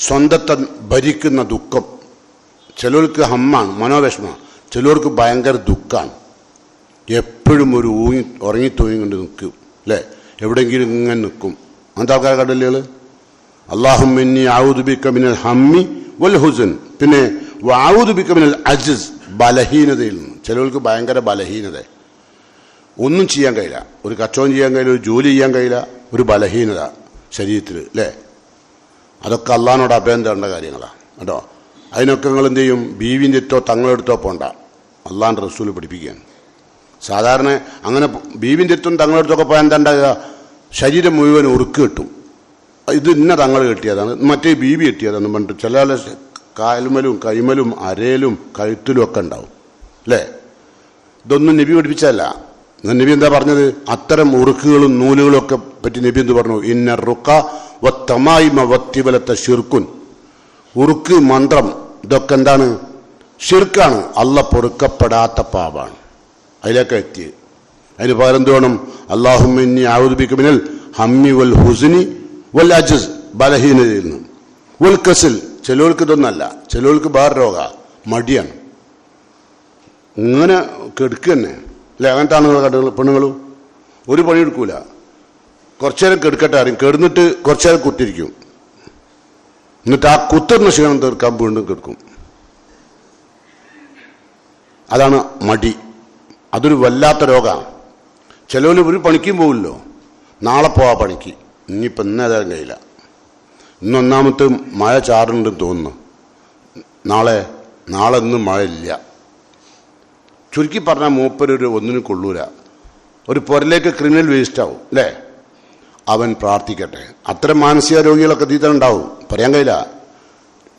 സ്വന്തത്തെ ഭരിക്കുന്ന ദുഃഖം. ചിലർക്ക് ഹമ്മാണ്, മനോവിഷമമാണ്, ചിലർക്ക് ഭയങ്കര ദുഃഖമാണ്. എപ്പോഴും ഒരു ഉറങ്ങിത്തൂങ്ങിക്കൊണ്ട് നിൽക്കും അല്ലേ, എവിടെയെങ്കിലും ഇങ്ങനെ നിൽക്കും. അങ്ങനത്തെ ആൾക്കാർ കടലുകൾ. അല്ലാഹുമ്മ ഇന്നി അഊദു ബിക മിനൽ ഹമ്മി വൽ ഹുസൻ. പിന്നെ വഅഊദു ബിക മിനൽ അജ്സ്, ബലഹീനതയിൽ നിന്ന്. ചിലർക്ക് ഭയങ്കര ബലഹീനത, ഒന്നും ചെയ്യാൻ കഴിയില്ല, ഒരു കച്ചവടം ചെയ്യാൻ കഴിയില്ല, ഒരു ജോലി ചെയ്യാൻ കഴിയില്ല, ഒരു ബലഹീനത ശരീരത്തിൽ അല്ലേ. അതൊക്കെ അള്ളാഹിനോട് അഭയം തേടേണ്ട കാര്യങ്ങളാണ് കേട്ടോ. അതിനൊക്കെ നിങ്ങൾ എന്ത് ചെയ്യും, ബീവിൻ്റെ അടുത്തോ തങ്ങളെടുത്തോ പോണ്ട, അള്ളാഹിൻ്റെ റസൂൽ പഠിപ്പിക്കുകയാണ്. സാധാരണ അങ്ങനെ ബീവിൻ്റെ അടുത്തും തങ്ങളെടുത്തൊക്കെ പോയാൽ എന്താ ഉണ്ടാകുക, ശരീരം മുഴുവൻ ഉറുക്ക് കിട്ടും. ഇത് ഇന്ന തങ്ങൾ കെട്ടിയതാണ്, മറ്റേ ബീവി കെട്ടിയതാണ് പറഞ്ഞിട്ട് ചില കാൽമലും കൈമലും അരയിലും കഴുത്തിലും ഒക്കെ ഉണ്ടാവും അല്ലേ. ഇതൊന്നും നബി പഠിപ്പിച്ചതല്ല. നബി എന്താ പറഞ്ഞത്, അത്തരം ഉറുക്കുകളും നൂലുകളും ഒക്കെ പറ്റി നബി എന്ത് പറഞ്ഞു, ഇന്ന റുക്ക വത്തമായിമ വത്തിവലത്ത ഷിർക്കുൻ. ഉറുക്ക്, മന്ത്രം, ഇതൊക്കെ എന്താണ്, ഷിർക്കാണ്, അള്ള പൊറുക്കപ്പെടാത്ത പാപാണ്. അതിലേക്ക് എത്തി. അതിന് പകരം എന്ത് വേണം, അല്ലാഹുമ്മ ഇന്നി അഊദു ബിക മിനൽ ഹമ്മി വൽ ഹുസ്നി വൽ അജ്സ്, ബലഹീനതയിൽ നിന്ന്, വൽ കസൽ. ചിലർക്ക് ഇതൊന്നല്ല, ചിലർക്ക് വേറെ രോഗ, മടിയാണ്, ഇങ്ങനെ കെടുക്കുക തന്നെ അല്ലെ. അങ്ങനത്തെ ആണുങ്ങൾ പെണ്ണുങ്ങളും ഒരു പണി എടുക്കൂല, കുറച്ചു നേരം കെടുക്കട്ടെ അറിയും, കെടുന്നിട്ട് കുറച്ചു നേരം കുത്തിരിക്കും, എന്നിട്ട് ആ കുത്തുന്ന ക്ഷീണം തീർക്കാൻ വീണ്ടും കെടുക്കും. അതാണ് മടി. അതൊരു വല്ലാത്ത രോഗമാണ്. ചിലവർ ഒരു പണിക്കും പോകില്ലോ, നാളെ പോവാ പണിക്ക്, ഇനിയിപ്പോൾ ഇന്നേതായാലും കഴിയില്ല, ഇന്നൊന്നാമത്തെ മഴ ചാറുണ്ടെന്ന് തോന്നുന്നു, നാളെ ഇന്ന് മഴ ഇല്ല. ചുരുക്കി പറഞ്ഞാൽ മൂപ്പരൊരു ഒന്നിനും കൊള്ളൂല, ഒരു പുരലേക്ക് ക്രിമിനൽ വേസ്റ്റാവും അല്ലേ. അവൻ പ്രാർത്ഥിക്കട്ടെ. അത്തരം മാനസിക രോഗികളൊക്കെ തീത്തനുണ്ടാവും, പറയാൻ കഴിയില്ല.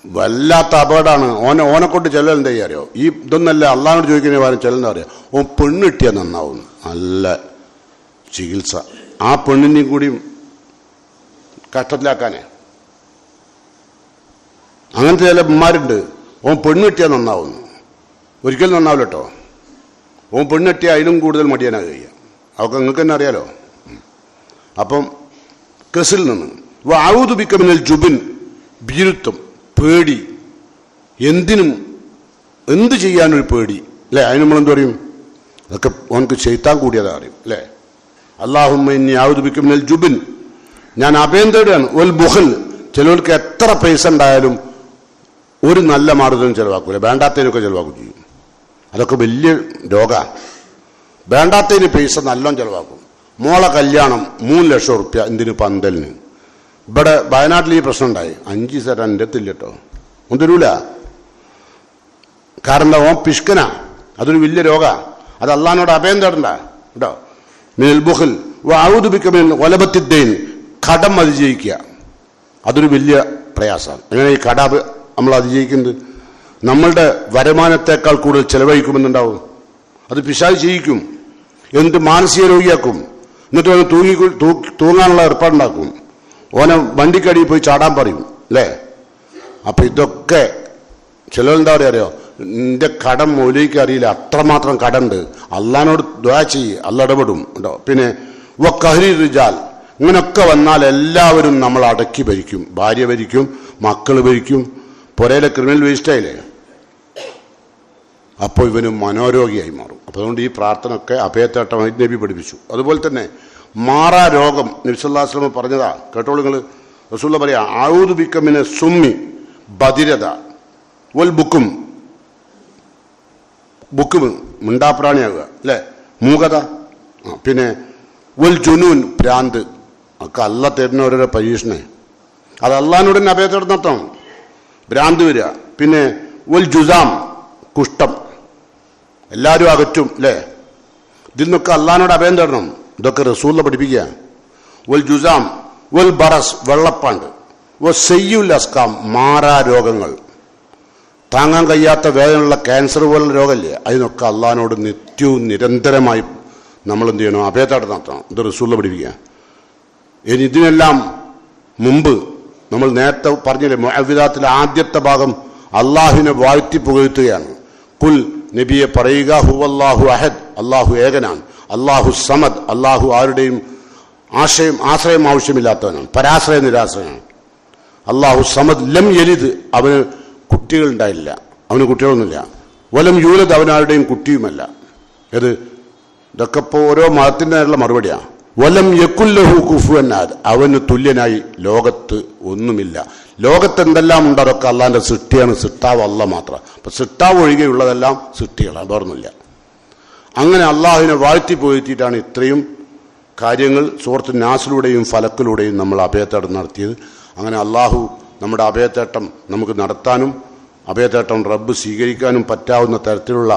വല്ലാത്ത അപകടമാണ്. ഓനെ കൊണ്ട് ചെല്ലൽ എന്താ അറിയോ, ഈ ഇതൊന്നല്ല അള്ളാഹിനോട് ചോദിക്കുന്ന കാര്യം ചെല്ലെന്താ അറിയോ, ഓൻ പെണ്ണ് കിട്ടിയാൽ നന്നാവും, നല്ല ചികിത്സ. ആ പെണ്ണിനെയും കൂടി കഷ്ടത്തിലാക്കാനേ. അങ്ങനത്തെ ചില ഉമ്മാരുണ്ട്, ഓൻ പെണ്ണ് കിട്ടിയാൽ നന്നാവുന്നു. ഒരിക്കലും നന്നാവില്ല കേട്ടോ. ഓൻ പെണ്ണ് കിട്ടിയാൽ അതിനും കൂടുതൽ മടിയാനാ കഴിയുക. അതൊക്കെ നിങ്ങൾക്ക് തന്നെ അറിയാലോ. അപ്പം കസിൽ നിന്ന് വഅഊദു ബിക മിനൽ ജുബ്ൻ, ഭീരുത്വം, പേടി, എന്ത് ചെയ്യാനൊരു പേടി അല്ലേ. അതിന് നമ്മളെന്ത് പറയും, അതൊക്കെ ഓനക്ക് ശൈത്താൻ കൂടിയതാ അറിയും അല്ലേ. അല്ലാഹുമ്മ ഇന്നി അഊദു ബിക മിനൽ ജുബ്ൻ, ഞാൻ അഭയം തേടുകയാണ്. വൽ ബുഖൽ, ചിലർക്ക് എത്ര പൈസ ഉണ്ടായാലും ഒരു നല്ല മാർഗ്ഗം ചിലവാക്കൂല, വേണ്ടാത്തതിനൊക്കെ ചിലവാക്കും ചെയ്യും. അതൊക്കെ വലിയ രോഗമാണ്. വേണ്ടാത്തതിന് പൈസ നല്ലോണം ചിലവാക്കും. മോളെ കല്യാണം 3 ലക്ഷം റുപ്യ, എന്തിന്? പന്തലിന്. ഇവിടെ വയനാട്ടിൽ ഈ പ്രശ്നം ഉണ്ടായി. 5 സെറ്റ് എൻ്റെ എത്തില്ല കേട്ടോ, ഒന്നും തരൂല. കാരണം ഓൻ പിഷ്കനാ, അതൊരു വലിയ രോഗമാണ്. അത് അള്ളാഹിനോട് അഭയം തേടണ്ട കേട്ടോ. മിനൽ ബുഖൽ വഅഊദു ബിക മിൻ ഗലബത്തിദ്ദൈൻ, കടം അതിജയിക്കുക, അതൊരു വലിയ പ്രയാസമാണ്. എങ്ങനെ ഈ കട നമ്മൾ അതിജയിക്കുന്നത്? നമ്മളുടെ വരുമാനത്തെക്കാൾ കൂടുതൽ ചെലവഴിക്കുമെന്നുണ്ടാവും. അത് പിശാച് ചെയ്യിക്കും, എന്ത് മാനസിക രോഗിയാക്കും. എന്നിട്ട് ഓനെ തൂങ്ങാനുള്ള ഏർപ്പാടുണ്ടാക്കും. ഓനെ വണ്ടിക്കടിയിൽ പോയി ചാടാൻ പറയും അല്ലേ? അപ്പൊ ഇതൊക്കെ ചിലരെന്താ പറയുക അറിയോ, നിന്റെ കടം മൗലിക്ക് അറിയില്ല, അത്രമാത്രം കടമുണ്ട്, അള്ളാഹിനോട് ദുആ ചെയ്യ്, അള്ള ഇടപെടും കേട്ടോ. പിന്നെ വഖഹരി റിജാൽ, ഇങ്ങനൊക്കെ വന്നാൽ എല്ലാവരും നമ്മൾ അടക്കി ഭരിക്കും. ഭാര്യ ഭരിക്കും, മക്കൾ ഭരിക്കും, പുരയിലെ ക്രിമിനൽ വേസ്റ്റായില്ലേ, അപ്പോൾ ഇവന് മനോരോഗിയായി മാറും. അപ്പോൾ അതുകൊണ്ട് ഈ പ്രാർത്ഥന ഒക്കെ അഭയത്തേട്ടമായി നബി പഠിപ്പിച്ചു. അതുപോലെ തന്നെ മാറാ രോഗം നബി സല്ലല്ലാഹു അലൈഹി വസല്ലം പറഞ്ഞതാ, കേട്ടോളൂ നിങ്ങൾ. റസൂലുള്ള പറയാ, അഊദു ബിക മിന സുമ്മി, ബദിരത, വൽ ബുക്കും, ബുക്കും മിണ്ടാപ്രാണിയാകുക അല്ലേ, മൂകത, പിന്നെ വൽ ജുനൂൻ, ഭ്രാന്ത്, ഒക്കെ അല്ല തരുന്ന ഓരോരോ പരീക്ഷണേ. അത് അള്ളാഹിനോട് തന്നെ അഭയത്തോടെ നടത്തണം, ഭ്രാന്ത് വരിക. പിന്നെ വൽ ജുസാം, കുഷ്ഠം, എല്ലാവരും അകറ്റും അല്ലേ, ഇതിൽ നിന്നൊക്കെ അള്ളാഹിനോട് അഭയം തേടണം. ഇതൊക്കെ റസൂല പഠിപ്പിക്കുക. വൽ ജുസാം വൽ ബറസ്, വെള്ളപ്പാണ്ട്, വൽ സയ്യുൽ അസ്കാം, മാറാ രോഗങ്ങൾ, താങ്ങാൻ കഴിയാത്ത വേദനയുള്ള ക്യാൻസർ പോലുള്ള രോഗമില്ലേ, അതിനൊക്കെ അള്ളാഹിനോട് നിത്യവും നിരന്തരമായി നമ്മൾ എന്ത് ചെയ്യണം? അഭയത്തോടെ നടത്തണം. ഇത് റസൂല പഠിപ്പിക്കുക. ഇനി ഇതിനെല്ലാം മുമ്പ് നമ്മൾ നേരത്തെ പറഞ്ഞില്ലേ, മുഅവ്വിദാത്തിലെ ആദ്യത്തെ ഭാഗം അള്ളാഹുവിനെ വാഴ്ത്തി പുകഴ്ത്തുകയാണ്. കുൽ, നബിയെ പറയുക, ഹുവല്ലാഹു അഹദ്, അള്ളാഹു ഏകനാണ്. അള്ളാഹു സമദ്, അള്ളാഹു ആരുടെയും ആശ്രയം ആവശ്യമില്ലാത്തവനാണ്, പരാശ്രയ നിരാശ്രയനാണ്. അള്ളാഹു സമദ്, ലം യലിദ്, അവന് കുട്ടികളുണ്ടായില്ല, അവന് കുട്ടികളൊന്നുമില്ല. വലം യൂലദ്, അവനാരുടെയും കുട്ടിയുമല്ല. ഇത് ഇതൊക്കെ ഇപ്പോൾ ഓരോ മതത്തിൻ്റെ നേരെയുള്ള മറുപടിയാണ്. വലം യകുല്ലഹു കുഫുവൻ അഹദ്, അവന് തുല്യനായി ലോകത്ത് ഒന്നുമില്ല. ലോകത്ത് എന്തെല്ലാം ഉണ്ട് അതൊക്കെ അള്ളാഹിന്റെ സൃഷ്ടിയാണ്. സൃഷ്ടാവ് അല്ല മാത്രം. അപ്പൊ സൃഷ്ടാവ് ഒഴികെയുള്ളതെല്ലാം സൃഷ്ടികളാണ്, വേറൊന്നുമില്ല. അങ്ങനെ അള്ളാഹുവിനെ വാഴ്ത്തി പോയിട്ടാണ് ഇത്രയും കാര്യങ്ങൾ സൂറത്ത് നാസിലൂടെയും ഫലക്കിലൂടെയും നമ്മൾ അഭയത്തേട്ടം നടത്തിയത്. അങ്ങനെ അള്ളാഹു നമ്മുടെ അഭയത്തേട്ടം നമുക്ക് നടത്താനും അഭയത്തേട്ടം റബ്ബ് സ്വീകരിക്കാനും പറ്റാവുന്ന തരത്തിലുള്ള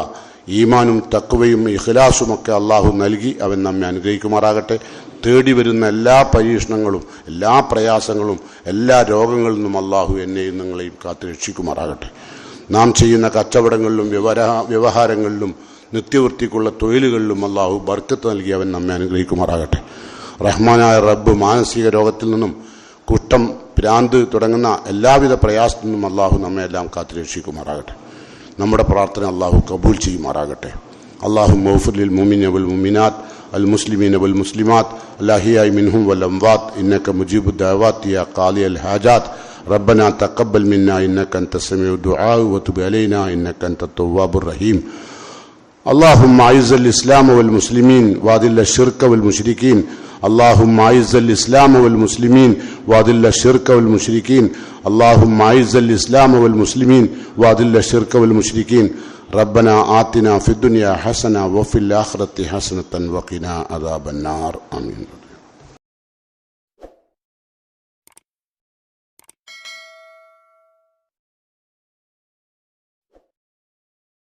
ഈമാനും തഖ്വയും ഇഖ്ലാസുമൊക്കെ അള്ളാഹു നൽകി അവൻ നമ്മെ അനുഗ്രഹിക്കുമാറാകട്ടെ. തേടി വരുന്ന എല്ലാ പരീക്ഷണങ്ങളും എല്ലാ പ്രയാസങ്ങളും എല്ലാ രോഗങ്ങളിൽ നിന്നും അള്ളാഹു എന്നെയും നിങ്ങളെയും കാത്തു രക്ഷിക്കുമാറാകട്ടെ. നാം ചെയ്യുന്ന കച്ചവടങ്ങളിലും വ്യവഹാരങ്ങളിലും നിത്യവൃത്തിക്കുള്ള തൊഴിലുകളിലും അള്ളാഹു ബർക്കത്ത് നൽകി അവൻ നമ്മെ അനുഗ്രഹിക്കുമാറാകട്ടെ. റഹ്മാനായ റബ്ബ് മാനസിക രോഗത്തിൽ നിന്നും കുഷ്ഠം, ഭ്രാന്ത് തുടങ്ങുന്ന എല്ലാവിധ പ്രയാസത്തിൽ നിന്നും അള്ളാഹു നമ്മെ എല്ലാം കാത്തു രക്ഷിക്കുമാറാകട്ടെ. നമ്മുടെ പ്രാർത്ഥന അള്ളാഹു കബൂൽ ചെയ്യുമാറാകട്ടെ. അല്ലാഹുമ്മ ഗ്ഫിർ ലിൽ മുഅ്മിനീന വൽ മുഅ്മിനാത്ത് അൽ മുസ്ലിമീന വൽ മുസ്ലിമാത്ത് അൽഅഹ്യാഇ മിൻഹും വൽ അംവാത്ത് ഇന്നക മുജീബുദ് ദഅവാതി യാ ഖാദിയൽ ഹാജാത്ത് റബ്ബനാ തഖബ്ബൽ മിന്നാ ഇന്നക അൻതസ് സമീഉദ് ദുആ വതുബ് അലൈനാ ഇന്നക അൻതത് തവ്വാബുർ റഹീം. اللهم أعز الإسلام والمسلمين وأذل الشرك والمشركين. اللهم أعز الإسلام والمسلمين وأذل الشرك والمشركين. اللهم أعز الإسلام والمسلمين وأذل الشرك والمشركين. ربنا آتنا في الدنيا حسنة وفي الآخرة حسنة وقنا عذاب النار. آمين.